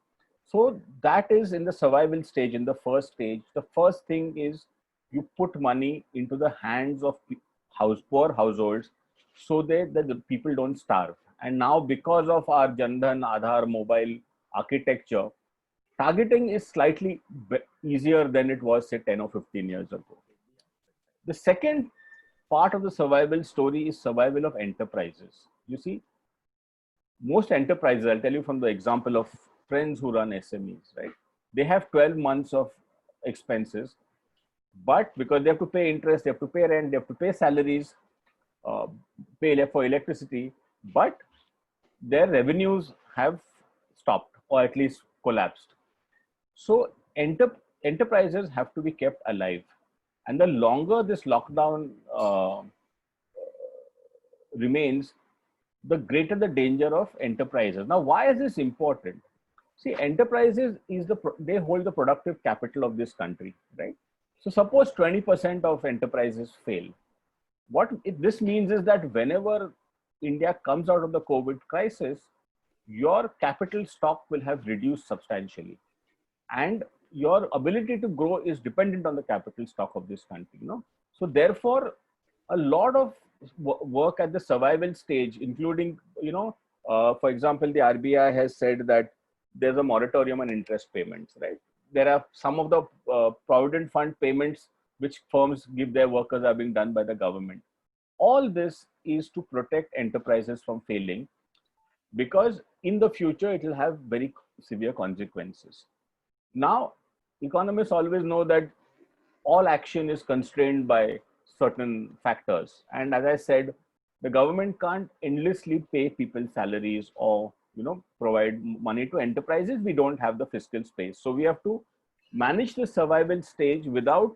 So that is in the survival stage. In the first stage, the first thing is you put money into the hands of poor households, so that the people don't starve. And now, because of our Jan Dhan Aadhaar mobile architecture, targeting is slightly easier than it was, say, 10 or 15 years ago. The second part of the survival story is survival of enterprises. You see, most enterprises, I'll tell you from the example of friends who run SMEs, right? They have 12 months of expenses, but because they have to pay interest, they have to pay rent, they have to pay salaries, pay for electricity, but their revenues have stopped or at least collapsed. So enterprises have to be kept alive. And the longer this lockdown remains, the greater the danger of enterprises. Now, why is this important? See, enterprises they hold the productive capital of this country, right? So suppose 20% of enterprises fail. What this means is that whenever India comes out of the COVID crisis, your capital stock will have reduced substantially. And your ability to grow is dependent on the capital stock of this country, So therefore, a lot of work at the survival stage, including, for example, the RBI has said that there's a moratorium on interest payments, right? There are some of the provident fund payments which firms give their workers are being done by the government. All this is to protect enterprises from failing, because in the future, it will have very severe consequences. Now, economists always know that all action is constrained by certain factors. And as I said, the government can't endlessly pay people salaries or, provide money to enterprises. We don't have the fiscal space. So we have to manage the survival stage without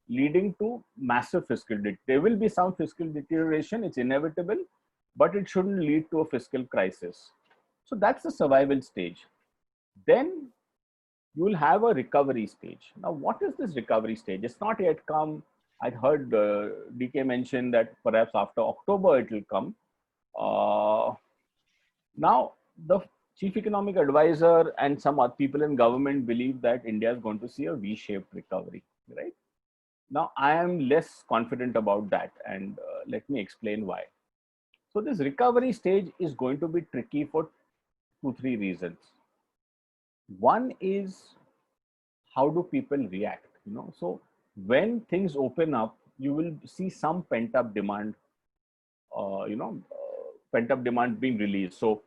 leading to massive fiscal debt. There will be some fiscal deterioration, it's inevitable, but it shouldn't lead to a fiscal crisis. So that's the survival stage. Then you will have a recovery stage. Now, what is this recovery stage? It's not yet come. I heard DK mention that perhaps after October it will come. Now, the chief economic advisor and some other people in government believe that India is going to see a V-shaped recovery, right? Now, I am less confident about that, and let me explain why. So this recovery stage is going to be tricky for 2-3 reasons. One is, how do people react? So when things open up, you will see some pent-up demand, pent-up demand being released. So,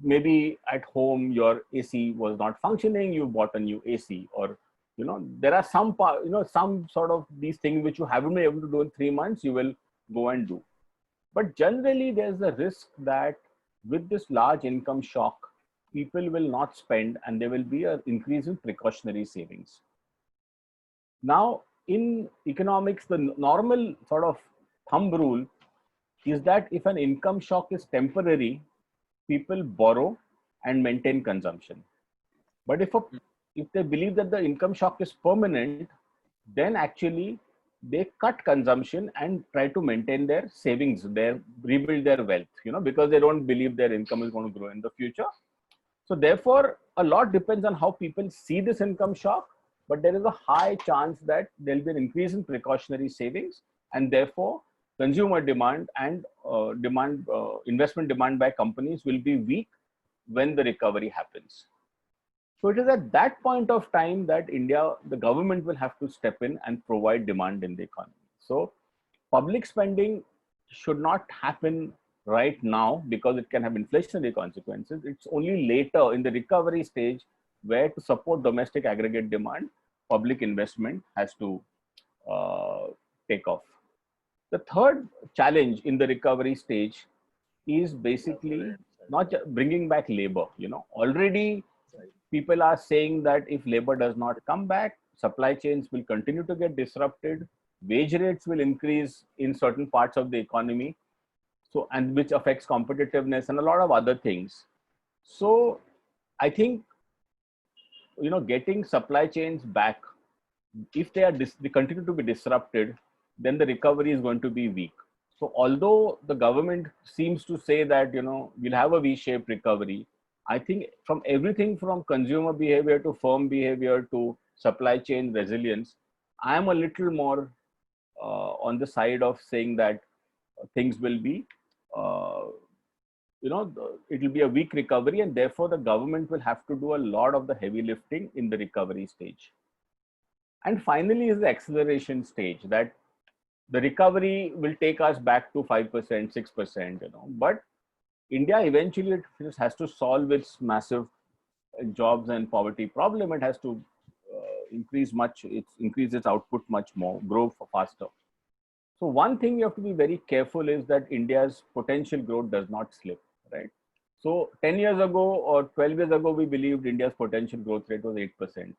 maybe at home your AC was not functioning, you bought a new AC, or there are some some sort of these things which you haven't been able to do in 3 months, you will go and do. But generally, there's a risk that with this large income shock, people will not spend, and there will be an increase in precautionary savings. Now, in economics, the normal sort of thumb rule is that if an income shock is temporary, people borrow and maintain consumption. But if they believe that the income shock is permanent, then actually they cut consumption and try to maintain their savings, rebuild their wealth, because they don't believe their income is going to grow in the future. So therefore, a lot depends on how people see this income shock, but there is a high chance that there will be an increase in precautionary savings, and therefore consumer demand and investment demand by companies will be weak when the recovery happens. So it is at that point of time that the government will have to step in and provide demand in the economy. So public spending should not happen right now because it can have inflationary consequences. It's only later in the recovery stage where, to support domestic aggregate demand, public investment has to take off. The third challenge in the recovery stage is basically not bringing back labor. Already people are saying that if labor does not come back, supply chains will continue to get disrupted, wage rates will increase in certain parts of the economy, so, and which affects competitiveness and a lot of other things. So I think, getting supply chains back, if they continue to be disrupted, then the recovery is going to be weak. So although the government seems to say that, we'll have a V-shaped recovery, I think from everything from consumer behavior to firm behavior to supply chain resilience, I am a little more on the side of saying that things will be, it will be a weak recovery, and therefore the government will have to do a lot of the heavy lifting in the recovery stage. And finally is the acceleration stage, that the recovery will take us back to 5%, 6%, but India eventually has to solve its massive jobs and poverty problem. It has to increase its output much more, grow faster. So one thing you have to be very careful is that India's potential growth does not slip, right? So 10 years ago or 12 years ago, we believed India's potential growth rate was 8%.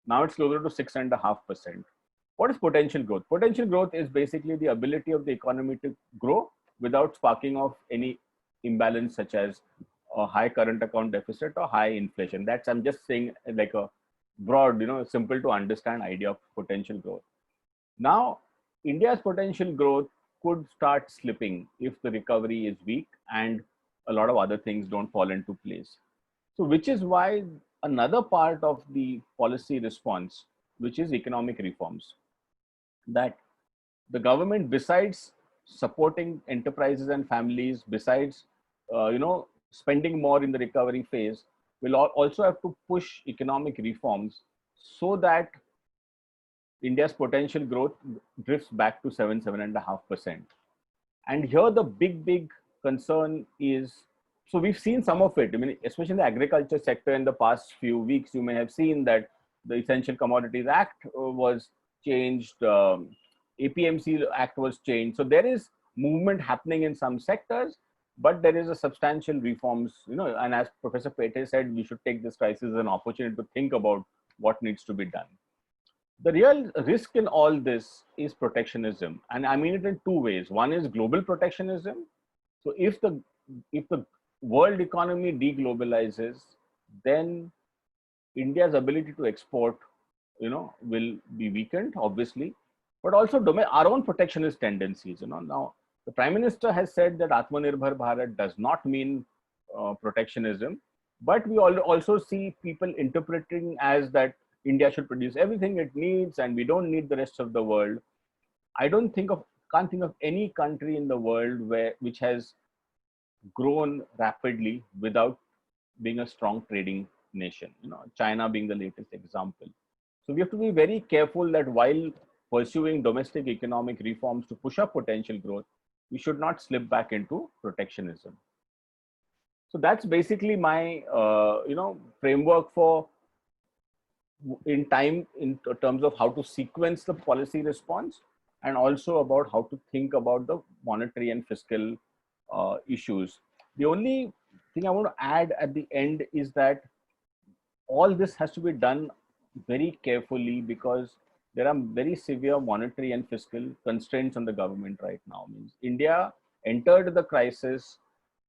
Now it's closer to 6.5%. What is potential growth? Potential growth is basically the ability of the economy to grow without sparking off any imbalance such as a high current account deficit or high inflation. That's, I'm just saying, like a broad, simple to understand idea of potential growth. Now, India's potential growth could start slipping if the recovery is weak and a lot of other things don't fall into place. So, which is why another part of the policy response, which is economic reforms, that the government, besides supporting enterprises and families, besides spending more in the recovery phase, will also have to push economic reforms so that India's potential growth drifts back to 7.5%. And here the big concern is, so we've seen some of it. I mean, especially in the agriculture sector in the past few weeks, you may have seen that the Essential Commodities Act was changed, APMC Act was changed. So there is movement happening in some sectors, but there is a substantial reforms, and as Professor Pete said, we should take this crisis as an opportunity to think about what needs to be done. The real risk in all this is protectionism, and I mean it in two ways. One is global protectionism. So if the world economy deglobalizes, then India's ability to export, will be weakened, obviously, but also our own protectionist tendencies. Now the Prime Minister has said that Atmanirbhar Bharat does not mean protectionism, but we also see people interpreting as that India should produce everything it needs and we don't need the rest of the world. I can't think of any country in the world which has grown rapidly without being a strong trading nation, China being the latest example. So we have to be very careful that while pursuing domestic economic reforms to push up potential growth, we should not slip back into protectionism. So that's basically my, framework for in terms of how to sequence the policy response, and also about how to think about the monetary and fiscal issues. The only thing I want to add at the end is that all this has to be done very carefully because there are very severe monetary and fiscal constraints on the government right now. India entered the crisis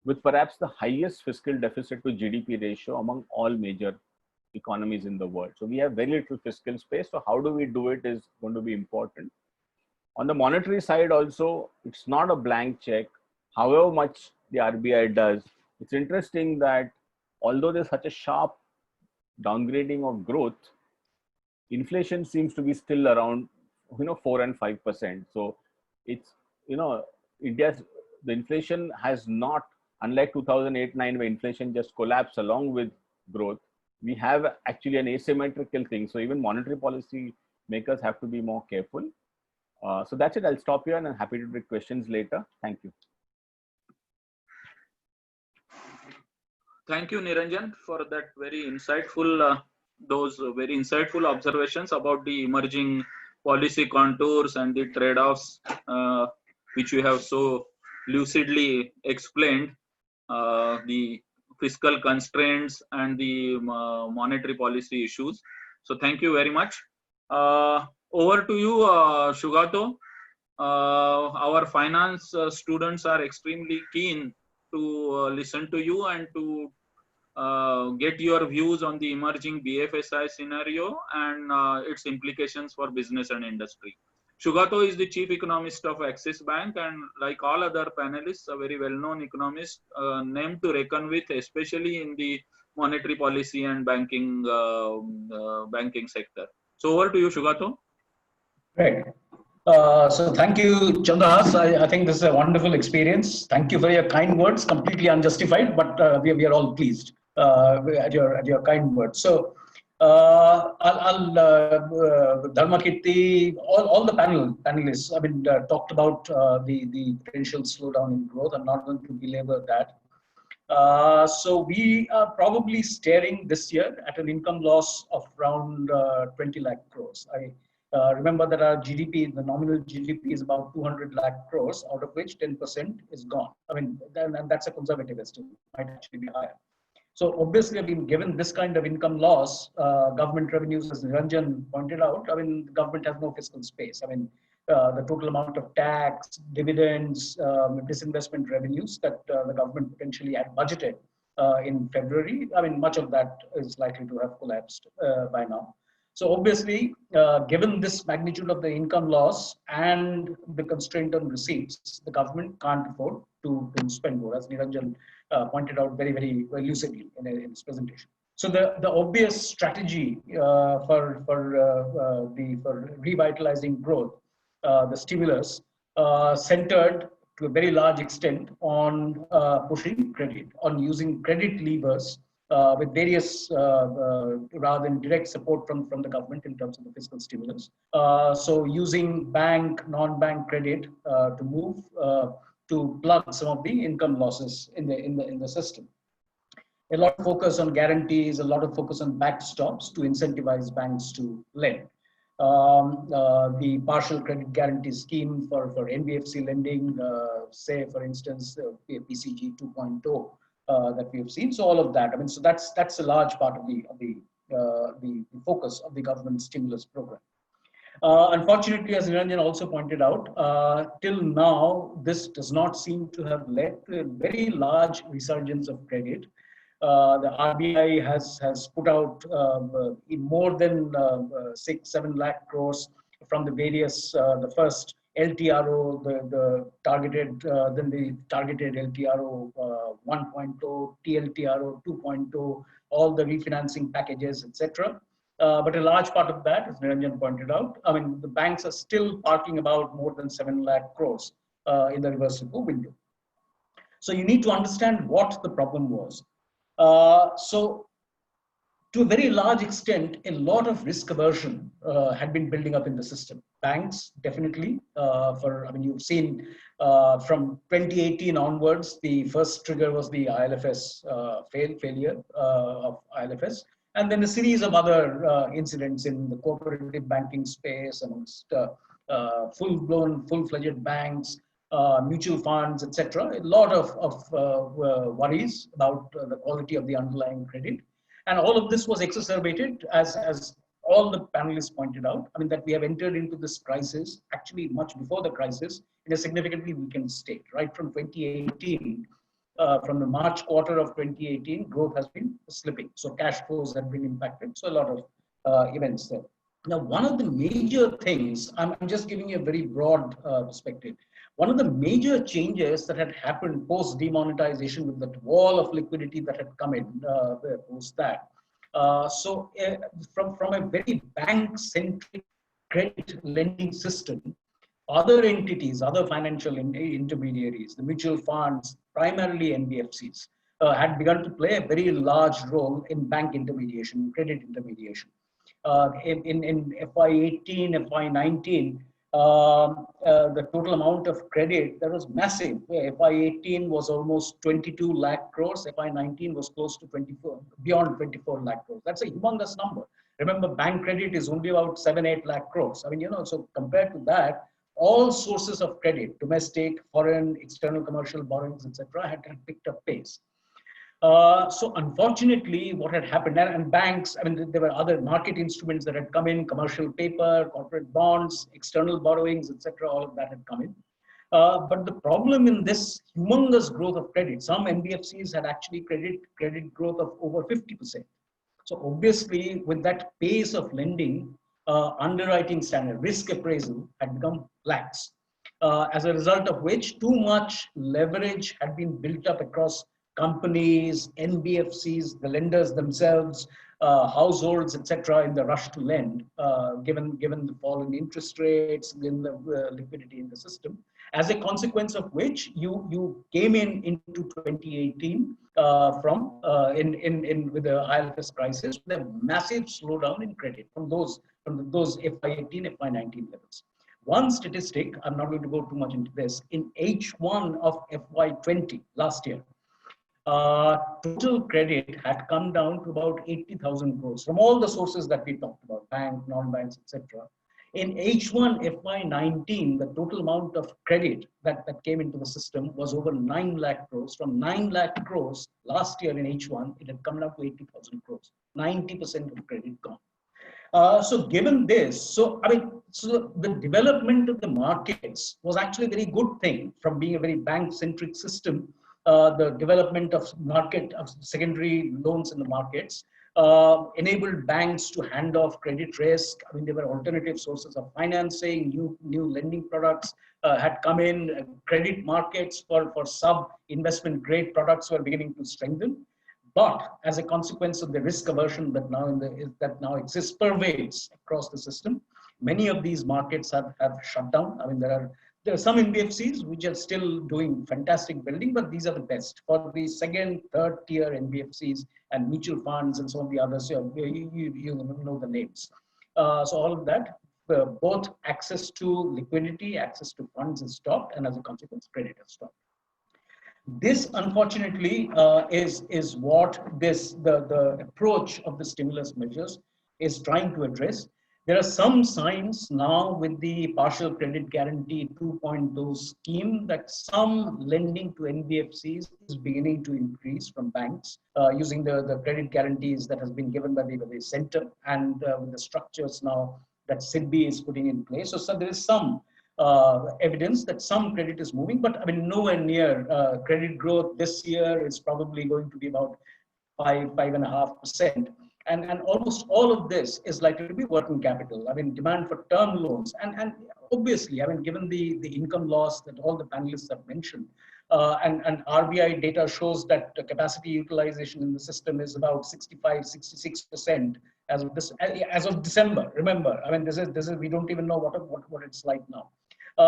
with perhaps the highest fiscal deficit to GDP ratio among all major economies in the world. So we have very little fiscal space. So how do we do it is going to be important. On the monetary side also, it's not a blank check. However much the RBI does, it's interesting that although there's such a sharp downgrading of growth, inflation seems to be still around 4 and 5%. So it's, the inflation has not, unlike 2008-9 where inflation just collapsed along with growth, we have actually an asymmetrical thing. So even monetary policy makers have to be more careful. So that's it. I'll stop here and I'm happy to take questions later. Thank you. Thank you, Niranjan, for that very insightful, very insightful observations about the emerging policy contours and the trade-offs which you have so lucidly explained, the fiscal constraints and the monetary policy issues. So thank you very much. Over to you, Shugato. Our finance students are extremely keen to listen to you and to get your views on the emerging BFSI scenario and its implications for business and industry. Shugato is the chief economist of Axis Bank, and like all other panelists, a very well-known economist, named to reckon with, especially in the monetary policy and banking sector. So over to you, Shugato. Great. So thank you, Chandras. I think this is a wonderful experience. Thank you for your kind words, completely unjustified, but we are all pleased at your kind words. So I'll Dharmakirti, all the panelists, I mean, talked about the potential slowdown in growth. I'm not going to belabor that. So we are probably staring this year at an income loss of around 20 lakh crores. I remember that our GDP, the nominal GDP is about 200 lakh crores, out of which 10% is gone. I mean, and that's a conservative estimate, might actually be higher. So obviously, I mean, given this kind of income loss, government revenues, as Niranjan pointed out, I mean, the government has no fiscal space. I mean, the total amount of tax, dividends, disinvestment revenues that the government potentially had budgeted in February, I mean, much of that is likely to have collapsed by now. So obviously, given this magnitude of the income loss and the constraint on receipts, the government can't afford to spend more, as Niranjan pointed out very, very lucidly in his presentation. So the obvious strategy for revitalizing growth, the stimulus, centered to a very large extent on pushing credit, on using credit levers with various rather than direct support from the government in terms of the fiscal stimulus. So using bank, non-bank credit to move to plug some of the income losses in the system. A lot of focus on guarantees, a lot of focus on backstops to incentivize banks to lend. The partial credit guarantee scheme for NBFC lending, say for instance, PCG 2.0 that we have seen. So all of that. I mean, so that's a large part of the focus of the government stimulus program. Unfortunately, as Niranjan also pointed out, till now, this does not seem to have led to a very large resurgence of credit. The RBI has put out more than 6-7 lakh crores from the various, the first LTRO, the targeted, then the targeted LTRO 1.0, TLTRO 2.0, all the refinancing packages, etc. But a large part of that, as Niranjan pointed out, I mean, the banks are still parking about more than 7 lakh crores in the reverse repo window. So you need to understand what the problem was. So to a very large extent, a lot of risk aversion had been building up in the system. Banks, definitely, I mean, you've seen from 2018 onwards, the first trigger was the IL&FS failure of IL&FS. And then a series of other incidents in the cooperative banking space amongst full-blown, full-fledged banks, mutual funds, etc. A lot of worries about the quality of the underlying credit. And all of this was exacerbated, as all the panelists pointed out. I mean, that we have entered into this crisis, actually much before the crisis, in a significantly weakened state. Right from 2018, from the March quarter of 2018, growth has been slipping. So cash flows have been impacted. So a lot of events there. Now, one of the major things, I'm just giving you a very broad perspective. One of the major changes that had happened post demonetization with that wall of liquidity that had come in post that. So from a very bank-centric credit lending system, other entities, other financial intermediaries, the mutual funds, primarily NBFCs, had begun to play a very large role in bank intermediation, credit intermediation. In FY18, FY19, the total amount of credit that was massive. FY18 was almost 22 lakh crores. FY19 was close to beyond 24 lakh crores. That's a humongous number. Remember, bank credit is only about 7-8 lakh crores. I mean, so compared to that, all sources of credit, domestic, foreign, external commercial borrowings, etc., had picked up pace. So unfortunately, what had happened, and banks, I mean, there were other market instruments that had come in, commercial paper, corporate bonds, external borrowings, etc., all of that had come in. But the problem in this humongous growth of credit, some NBFCs had actually credit growth of over 50%. So obviously, with that pace of lending, underwriting standard, risk appraisal had become lax. As a result of which, too much leverage had been built up across companies, NBFCs, the lenders themselves, households, etc., in the rush to lend, given the fall in interest rates, given the liquidity in the system. As a consequence of which, you came into 2018 with the IL&FS crisis with a massive slowdown in credit from those FY18, FY19 levels. One statistic, I'm not going to go too much into this, in H1 of FY20 last year, total credit had come down to about 80,000 crores from all the sources that we talked about, bank, non-banks, etc. In H1 FY19, the total amount of credit that came into the system was over 9 lakh crores. From 9 lakh crores last year in H1, it had come down to 80,000 crores, 90% of credit gone. So given this, so the development of the markets was actually a very good thing from being a very bank-centric system. The development of secondary loans in the markets enabled banks to hand off credit risk. I mean, there were alternative sources of financing, new lending products had come in, credit markets for sub-investment grade products were beginning to strengthen. But as a consequence of the risk aversion that now exists, pervades across the system, many of these markets have shut down. I mean, there are some NBFCs which are still doing fantastic building, but these are the best. For the second, third tier NBFCs and mutual funds and some of the others, you know the names. So all of that, both access to liquidity, access to funds is stopped, and as a consequence, credit has stopped. This, unfortunately, is what the approach of the stimulus measures is trying to address. There are some signs now with the partial credit guarantee 2.0 scheme that some lending to NBFCs is beginning to increase from banks using the credit guarantees that has been given by the center and with the structures now that SIDBI is putting in place. So there is some evidence that some credit is moving, but I mean nowhere near credit growth this year is probably going to be about 5.5%. And almost all of this is likely to be working capital. I mean, demand for term loans. And obviously, I mean, given the income loss that all the panelists have mentioned, and RBI data shows that the capacity utilization in the system is about 65-66% as of December. Remember, I mean, this is we don't even know what it's like now.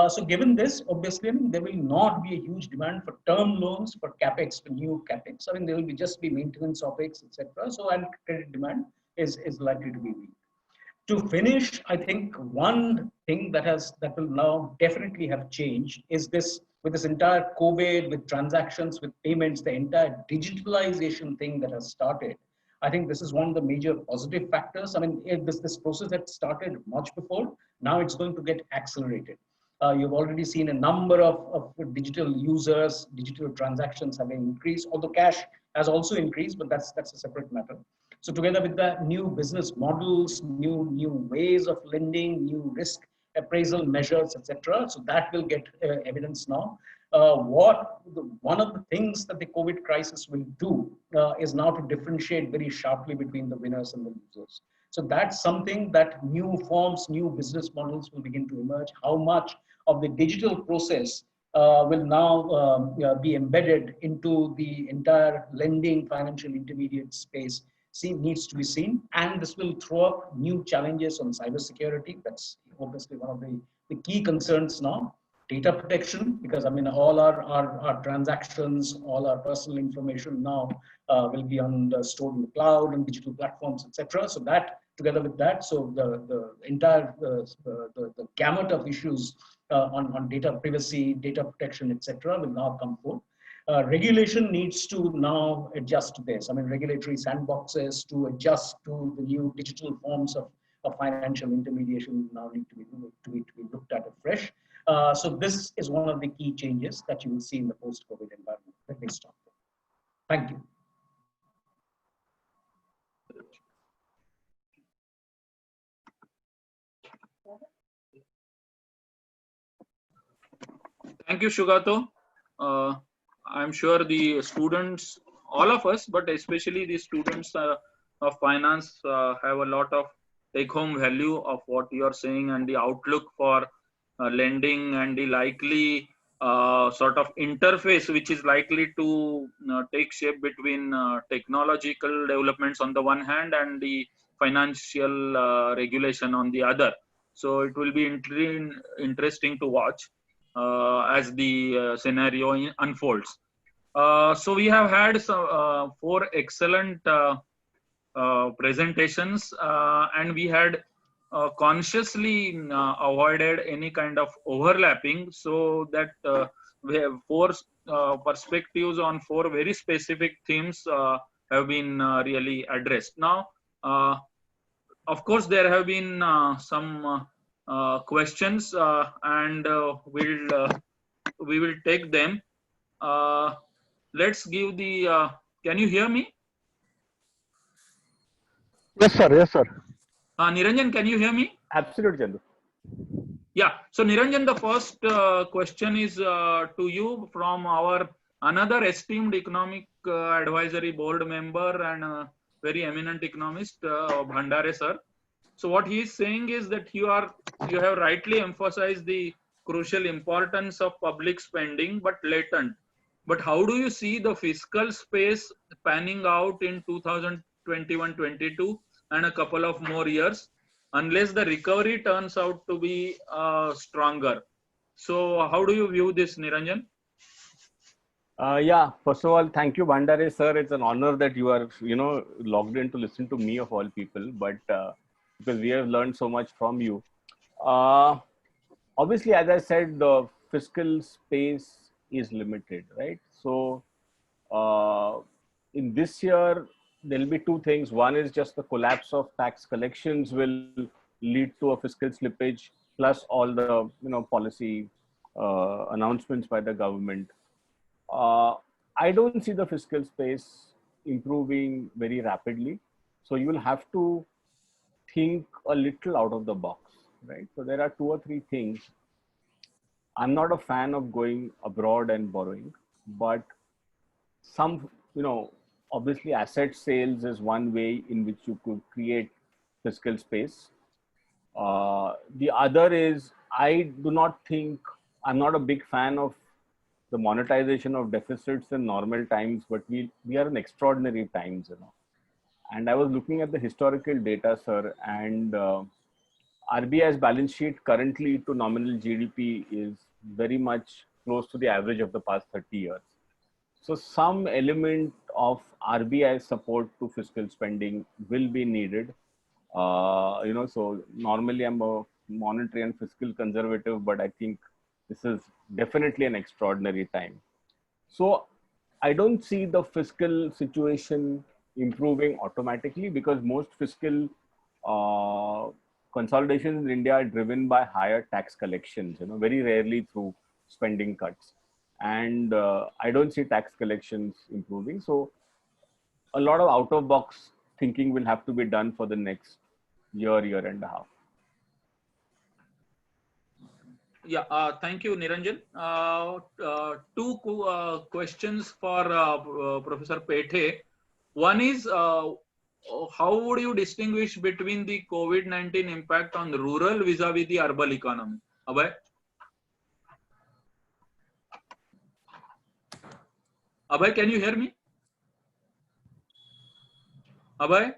So given this, obviously, I mean, there will not be a huge demand for term loans for capex, for new capex. I mean, there will just be maintenance OPEX, etc. So, and credit demand is likely to be weak. To finish, I think one thing that will now definitely have changed is this, with this entire COVID, with transactions, with payments, the entire digitalization thing that has started. I think this is one of the major positive factors. I mean, this process had started much before. Now it's going to get accelerated. You've already seen a number of digital users, digital transactions having increased, although cash has also increased, but that's a separate matter. So together with the new business models, new ways of lending, new risk appraisal measures, etc. So that will get evidence now. One of the things that the COVID crisis will do is now to differentiate very sharply between the winners and the losers. So that's something that new forms, new business models will begin to emerge. How much of the digital process will now be embedded into the entire lending financial intermediate space needs to be seen. And this will throw up new challenges on cybersecurity. That's obviously one of the key concerns now. Data protection, because I mean, all our transactions, all our personal information now will be stored in the cloud and digital platforms, etc. So that, together with that, so the entire the gamut of issues on data privacy, data protection, etc., will now come forth. Regulation needs to now adjust to this. I mean, regulatory sandboxes to adjust to the new digital forms of financial intermediation now need to be looked at afresh. So this is one of the key changes that you will see in the post-COVID environment. Let me stop there. Thank you. Thank you, Shugato. I'm sure the students, all of us, but especially the students of finance have a lot of take-home value of what you are saying and the outlook for lending and the likely sort of interface which is likely to take shape between technological developments on the one hand and the financial regulation on the other. So it will be interesting to watch as the scenario unfolds. So we have had some 4 excellent presentations, and we had consciously avoided any kind of overlapping, so that we have 4 perspectives on 4 very specific themes have been really addressed. Now, of course, there have been some questions, and we will take them. Let's give the. Can you hear me? Yes, sir. Yes, sir. Niranjan, can you hear me? Absolutely, Chandu. Yeah. So Niranjan, the first question is to you from our another esteemed economic advisory board member and very eminent economist, Bhandare sir. So what he is saying is that you have rightly emphasized the crucial importance of public spending, but latent. But how do you see the fiscal space panning out in 2021-22 and a couple of more years, unless the recovery turns out to be stronger? So how do you view this, Niranjan? Yeah, first of all, thank you, Bhandare sir. It's an honor that you are, logged in to listen to me of all people, but because we have learned so much from you. Obviously, as I said, the fiscal space is limited, right? So in this year, there'll be 2 things. One is just the collapse of tax collections will lead to a fiscal slippage, plus all the policy announcements by the government. I don't see the fiscal space improving very rapidly. So you will have to think a little out of the box, right? So there are 2 or 3 things. I'm not a fan of going abroad and borrowing, but some, obviously asset sales is one way in which you could create fiscal space. The other is, I'm not a big fan of the monetization of deficits in normal times, but we are in extraordinary times, And I was looking at the historical data, sir, and RBI's balance sheet currently to nominal GDP is very much close to the average of the past 30 years. So some element of RBI support to fiscal spending will be needed. So normally I'm a monetary and fiscal conservative, but I think this is definitely an extraordinary time. So I don't see the fiscal situation improving automatically, because most fiscal consolidations in India are driven by higher tax collections, very rarely through spending cuts. And I don't see tax collections improving. So a lot of out-of-box thinking will have to be done for the next year and a half. Yeah, thank you, Niranjan. 2 questions for Professor Pethe. One is, how would you distinguish between the COVID-19 impact on rural vis-a-vis the urban economy? Abhay? Abhay, can you hear me? Abhay?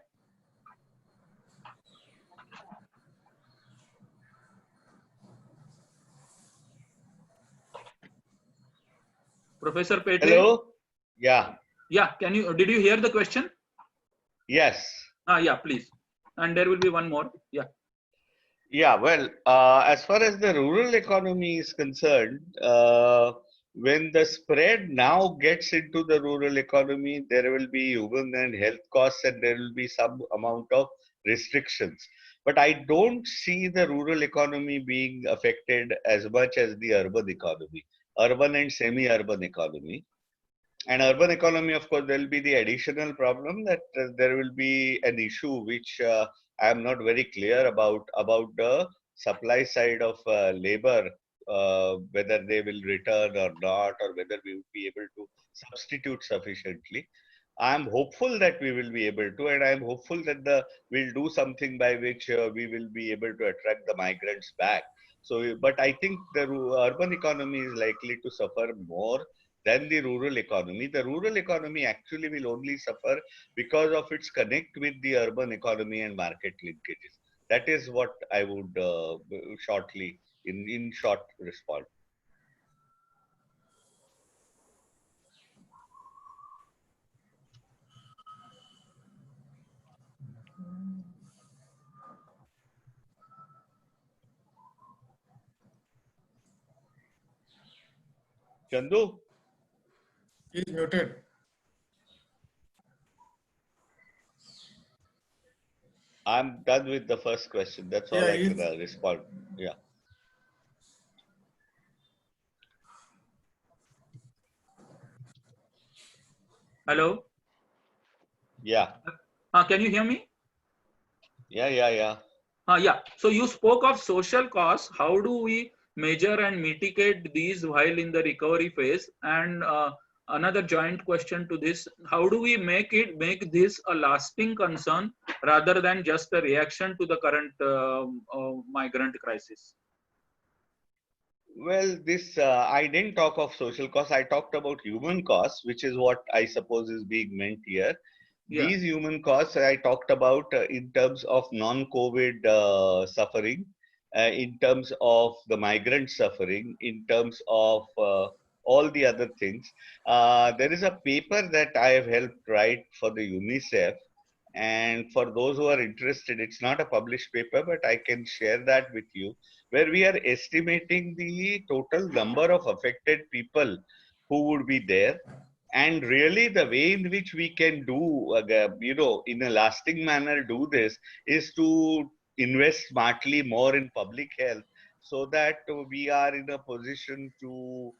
Professor Pethe? Hello? Yeah. Yeah, did you hear the question? Yes. Yeah, please. And there will be one more. Yeah. Yeah, well, as far as the rural economy is concerned, when the spread now gets into the rural economy, there will be human and health costs, and there will be some amount of restrictions. But I don't see the rural economy being affected as much as the urban economy, urban and semi-urban economy. And urban economy, of course, there will be the additional problem that there will be an issue which I am not very clear about the supply side of labor, whether they will return or not, or whether we will be able to substitute sufficiently. I am hopeful that we will be able to, and I am hopeful that we'll do something by which we will be able to attract the migrants back. So, but I think the urban economy is likely to suffer more than the rural economy. The rural economy actually will only suffer because of its connect with the urban economy and market linkages. That is what I would shortly, in short, respond. Chandu? He's muted. I'm done with the first question. That's all I can respond. Yeah. Hello? Yeah. Can you hear me? Yeah. Yeah. So you spoke of social costs. How do we measure and mitigate these while in the recovery phase? And another joint question to this: how do we make this a lasting concern rather than just a reaction to the current migrant crisis? Well, this I didn't talk of social costs. I talked about human costs, which is what I suppose is being meant here. Yeah. These human costs I talked about in terms of non-COVID suffering, in terms of the migrant suffering, in terms of all the other things. There is a paper that I have helped write for the UNICEF. And for those who are interested, it's not a published paper, but I can share that with you, where we are estimating the total number of affected people who would be there. And really, the way in which we can do, in a lasting manner, do this is to invest smartly more in public health, so that we are in a position to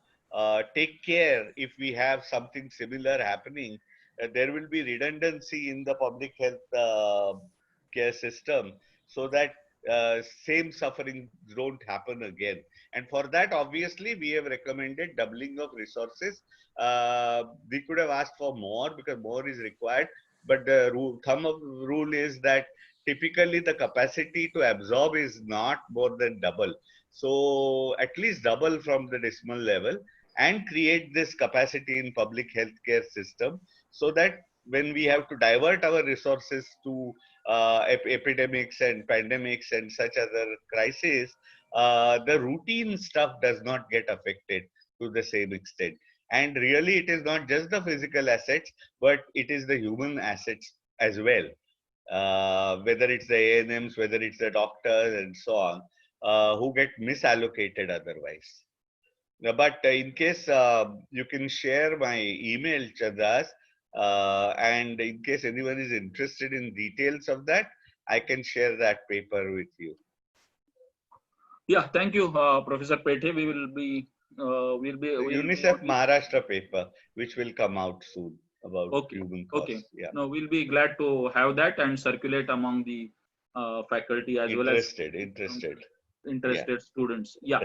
take care if we have something similar happening. There will be redundancy in the public health care system, so that same suffering don't happen again. And for that, obviously, we have recommended doubling of resources. We could have asked for more because more is required, but the thumb of rule is that typically the capacity to absorb is not more than double. So at least double from the decimal level, and create this capacity in public healthcare system, so that when we have to divert our resources to epidemics and pandemics and such other crises, the routine stuff does not get affected to the same extent. And really, it is not just the physical assets, but it is the human assets as well. Whether it's the ANMs, whether it's the doctors and so on, who get misallocated otherwise. But in case you can share my email, Chandras, and in case anyone is interested in details of that, I can share that paper with you. Yeah, thank you, Professor Pethe. We will be UNICEF Maharashtra paper, which will come out soon about human costs. Okay. Yeah. No, we'll be glad to have that and circulate among the faculty as well as interested yeah. Students. Yeah.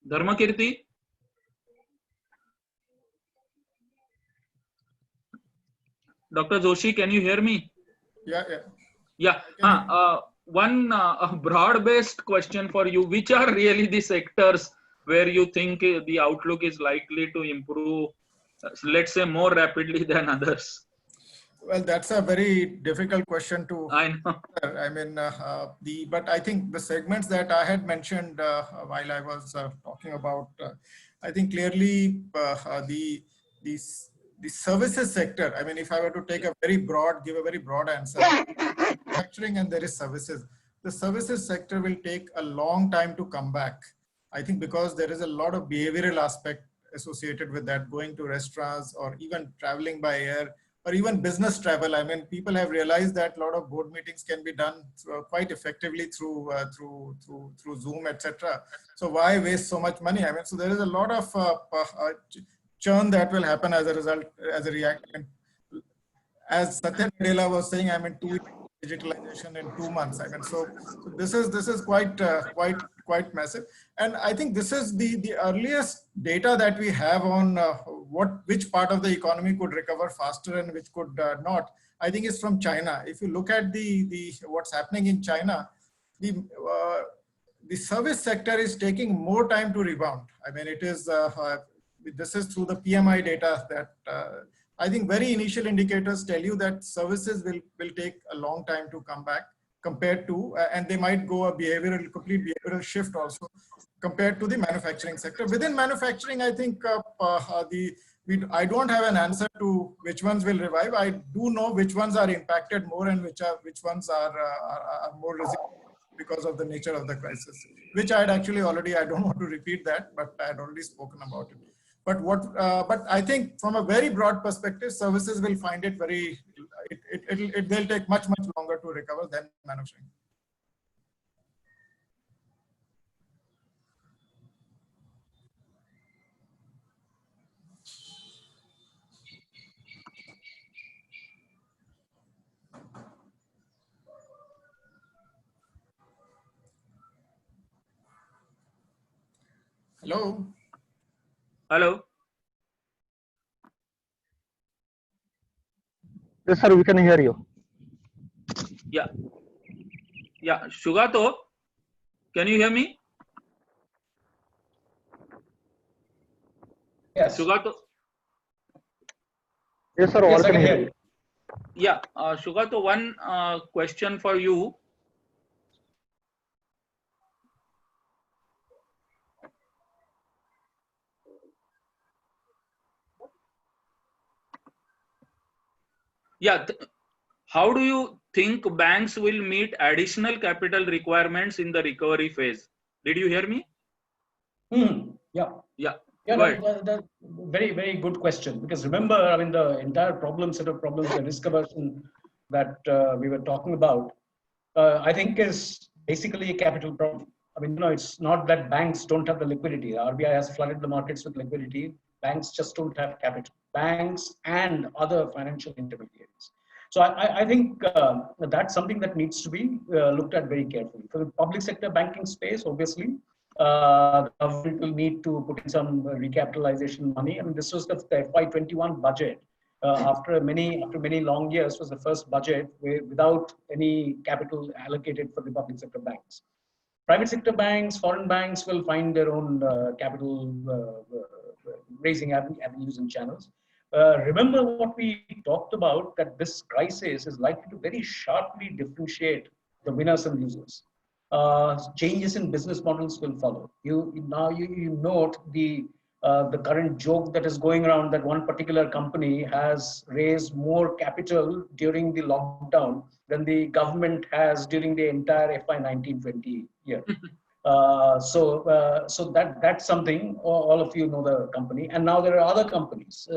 Dharmakirti? Dr. Joshi, can you hear me? Yeah. One broad-based question for you. Which are really the sectors where you think the outlook is likely to improve, let's say, more rapidly than others? Well, that's a very difficult question to answer. I mean, but I think the segments that I had mentioned while I was talking about, I think clearly the services sector. I mean, if I were to take a very broad, give a very broad answer, manufacturing and there is services. the services sector will take a long time to come back. I think because there is a lot of behavioral aspect associated with that, going to restaurants or even traveling by air or even business travel. I mean, people have realized that a lot of board meetings can be done quite effectively through Zoom, etc. So why waste so much money? I mean, so there is a lot of churn that will happen as a result, as a reaction. As Satya Nadella was saying, I mean, 2 years digitalization in 2 months. I mean, so this is quite massive. And I think this is the earliest data that we have on which part of the economy could recover faster and which could not. I think it's from China. If you look at what's happening in China, the service sector is taking more time to rebound. I mean, it is this is through the PMI data that I think very initial indicators tell you that services will take a long time to come back compared to, and they might go a complete behavioral shift also compared to the manufacturing sector. Within manufacturing, I think I don't have an answer to which ones will revive. I do know which ones are impacted more and which ones are more resilient because of the nature of the crisis, which I had actually already, I don't want to repeat that, but I had already spoken about it. But but I think from a very broad perspective, services will find it very, they'll take much longer to recover than manufacturing. Hello. Hello. Yes, sir, we can hear you. Yeah. Yeah. Shugato, can you hear me? Yes. Shugato. Yes, sir, all Yes, I can can hear hear you. you. Yeah. Shugato, one question for you. Yeah. How do you think banks will meet additional capital requirements in the recovery phase? Did you hear me? Yeah. Yeah. Yeah, Go ahead. that's very, very good question. Because remember, I mean, the entire set of problems, the risk aversion that we were talking about, I think is basically a capital problem. I mean, it's not that banks don't have the liquidity. RBI has flooded the markets with liquidity. Banks just don't have capital. Banks and other financial intermediaries. So I think that's something that needs to be looked at very carefully. For the public sector banking space, obviously, the government will need to put in some recapitalization money. I mean, this was the FY21 budget. After many long years, was the first budget without any capital allocated for the public sector banks. Private sector banks, foreign banks will find their own capital raising avenues and channels. Remember what we talked about, that this crisis is likely to very sharply differentiate the winners and losers. Changes in business models will follow. You note the current joke that is going around that one particular company has raised more capital during the lockdown than the government has during the entire FY 19-20 year. So that's something. All of you know the company, and now there are other companies.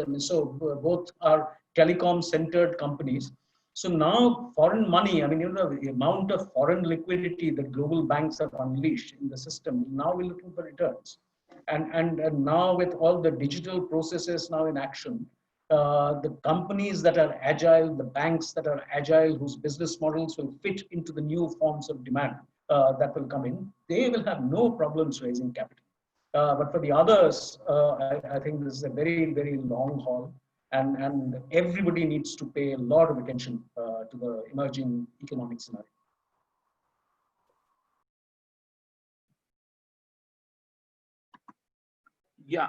Both are telecom-centered companies. So now foreign money, I mean, the amount of foreign liquidity that global banks have unleashed in the system, now we're looking for returns. And now with all the digital processes now in action, the companies that are agile, the banks that are agile, whose business models will fit into the new forms of demand that will come in, they will have no problems raising capital. But for the others, I think this is a very, very long haul. And everybody needs to pay a lot of attention to the emerging economic scenario. Yeah.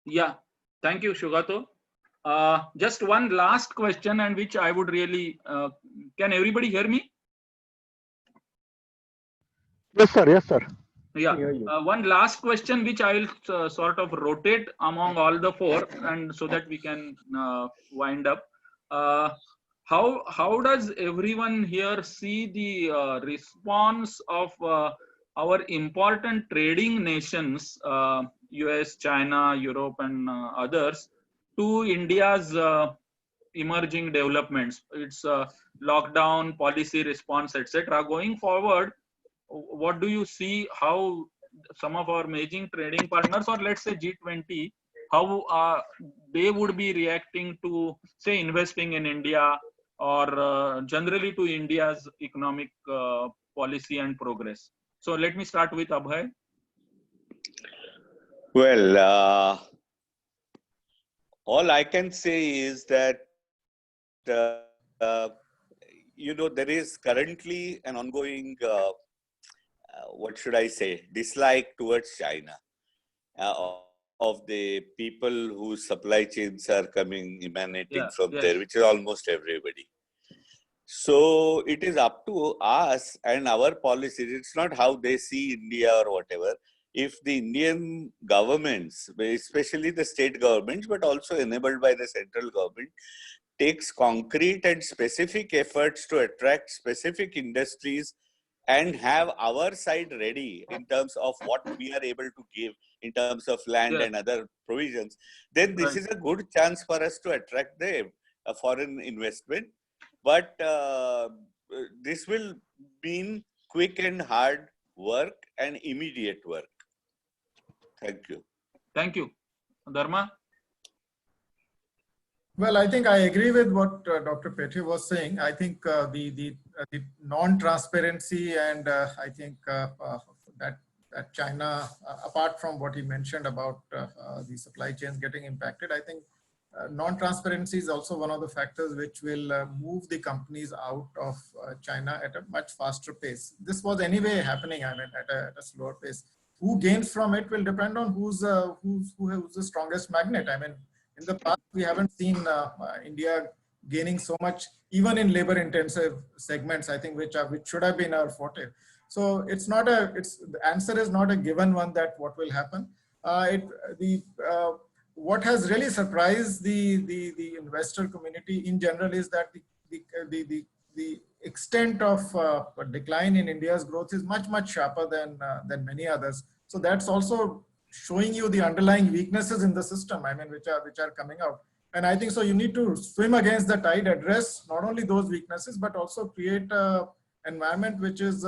Yeah. Thank you, Shugato. Just one last question, and which I would really, can everybody hear me? Yes, sir. Yes, sir. Yeah. One last question, which I will sort of rotate among all the four, and so that we can wind up. how does everyone here see the response of our important trading nations, US, China, Europe, and others, to India's emerging developments? It's lockdown, policy response, etc. Going forward, what do you see how some of our major trading partners, or let's say G20, how they would be reacting to, say, investing in India, or generally to India's economic policy and progress? So let me start with Abhay. Well, all I can say is that, there is currently an ongoing, what should I say, dislike towards China of the people whose supply chains are emanating from there, which is almost everybody. So it is up to us and our policies. It's not how they see India or whatever. If the Indian governments, especially the state governments, but also enabled by the central government, takes concrete and specific efforts to attract specific industries and have our side ready in terms of what we are able to give in terms of land and other provisions, then this is a good chance for us to attract the foreign investment. But this will mean quick and hard work and immediate work. Thank you. Thank you. Dharma? Well, I think I agree with what Dr. Petri was saying. I think the non-transparency and I think that China, apart from what he mentioned about the supply chains getting impacted, I think non-transparency is also one of the factors which will move the companies out of China at a much faster pace. This was anyway happening, I mean, at a slower pace. Who gains from it will depend on who's the strongest magnet. I mean, in the past, we haven't seen India gaining so much, even in labor-intensive segments, I think, which should have been our forte. So it's not the answer is not a given one that what will happen. What has really surprised the investor community in general is that the extent of decline in India's growth is much sharper than many others. So that's also showing you the underlying weaknesses in the system, I mean, which are coming out. And I think so you need to swim against the tide, address not only those weaknesses, but also create an environment which is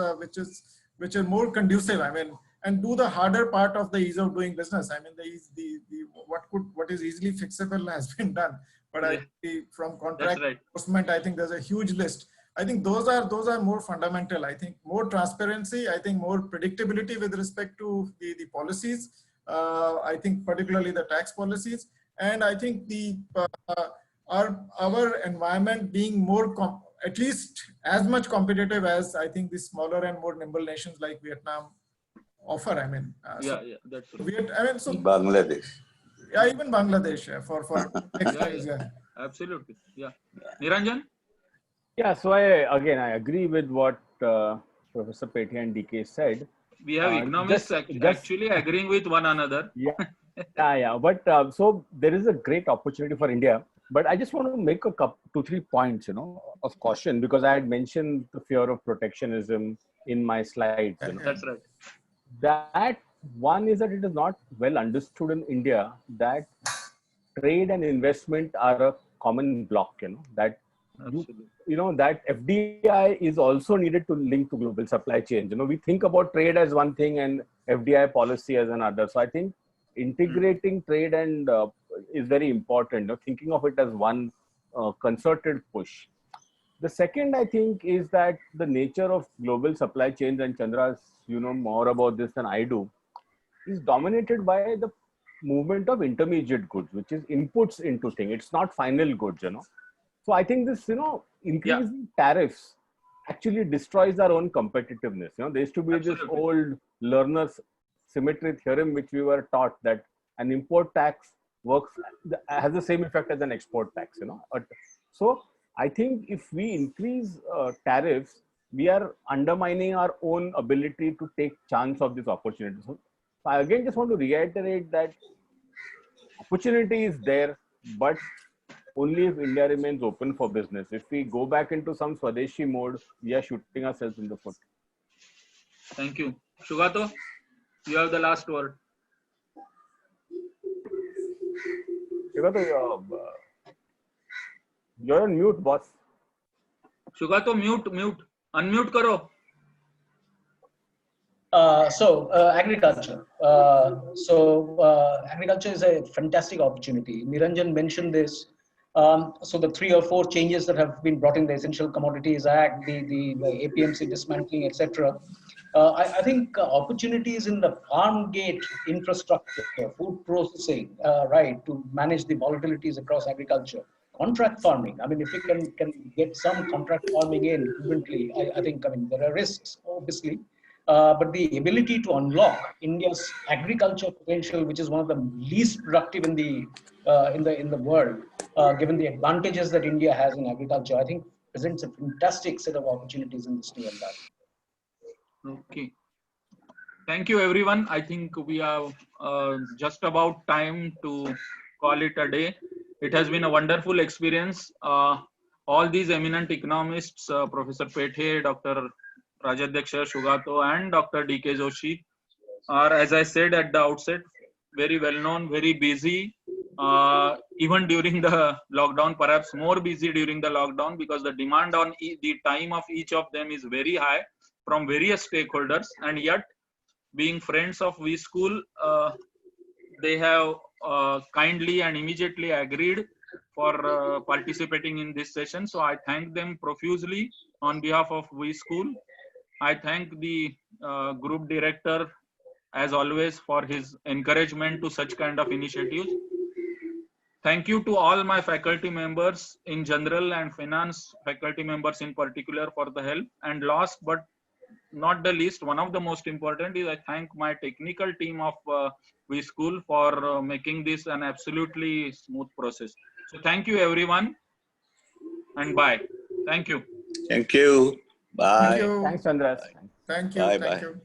more conducive, I mean, and do the harder part of the ease of doing business. I mean, what is easily fixable has been done. But from contract enforcement, I think there's a huge list. I think those are more fundamental. I think more transparency, I think more predictability with respect to the policies. I think particularly the tax policies, and I think our environment being more at least as much competitive as I think the smaller and more nimble nations like Vietnam offer. I mean, that's true. Bangladesh. Yeah, even Bangladesh for absolutely. Yeah, Niranjan. Yeah, so I agree with what Professor Petri and DK said. We have economists actually agreeing with one another. Yeah. But so there is a great opportunity for India. But I just want to make 2-3 points, of caution, because I had mentioned the fear of protectionism in my slides. That's right. That one is that it is not well understood in India that trade and investment are a common block. That that FDI is also needed to link to global supply chains. We think about trade as one thing and FDI policy as another. So I think integrating trade and is very important. Thinking of it as one concerted push. The second, I think, is that the nature of global supply chains, and Chandra's more about this than I do, is dominated by the movement of intermediate goods, which is inputs into things. It's not final goods. So I think this, increasing tariffs actually destroys our own competitiveness. There used to be this old learner's symmetry theorem, which we were taught that an import tax has the same effect as an export tax. So I think if we increase tariffs, we are undermining our own ability to take chance of this opportunity. So I again just want to reiterate that opportunity is there, but only if India remains open for business. If we go back into some Swadeshi mode, we are shooting ourselves in the foot. Thank you. Shugato, you have the last word. Shugato, you're on mute, boss. Shugato, mute. Unmute karo. Agriculture. Agriculture is a fantastic opportunity. Niranjan mentioned this. So the 3 or 4 changes that have been brought in the Essential Commodities Act, the APMC dismantling, etc. I think opportunities in the farm gate infrastructure, food processing, right, to manage the volatilities across agriculture. Contract farming. I mean, if we can get some contract farming in prudently, I think there are risks, obviously. But the ability to unlock India's agriculture potential, which is one of the least productive in the world, given the advantages that India has in agriculture, I think presents a fantastic set of opportunities in this new environment. Okay. Thank you, everyone. I think we are just about time to call it a day. It has been a wonderful experience. All these eminent economists, Professor Pethe, Dr. Rajadhyaksha Shugato, and Dr. D.K. Joshi are, as I said at the outset, very well known, very busy, even during the lockdown, perhaps more busy during the lockdown, because the demand on the time of each of them is very high from various stakeholders. And yet, being friends of V-School, they have kindly and immediately agreed for participating in this session. So I thank them profusely on behalf of V-School. I thank the group director, as always, for his encouragement to such kind of initiatives. Thank you to all my faculty members in general and finance faculty members in particular for the help. And last but not the least, one of the most important is I thank my technical team of V-School for making this an absolutely smooth process. So thank you, everyone, and bye. Thank you. Thank you. Bye. Thank you. Thanks, Chandras. Thank you. Bye. Thank you.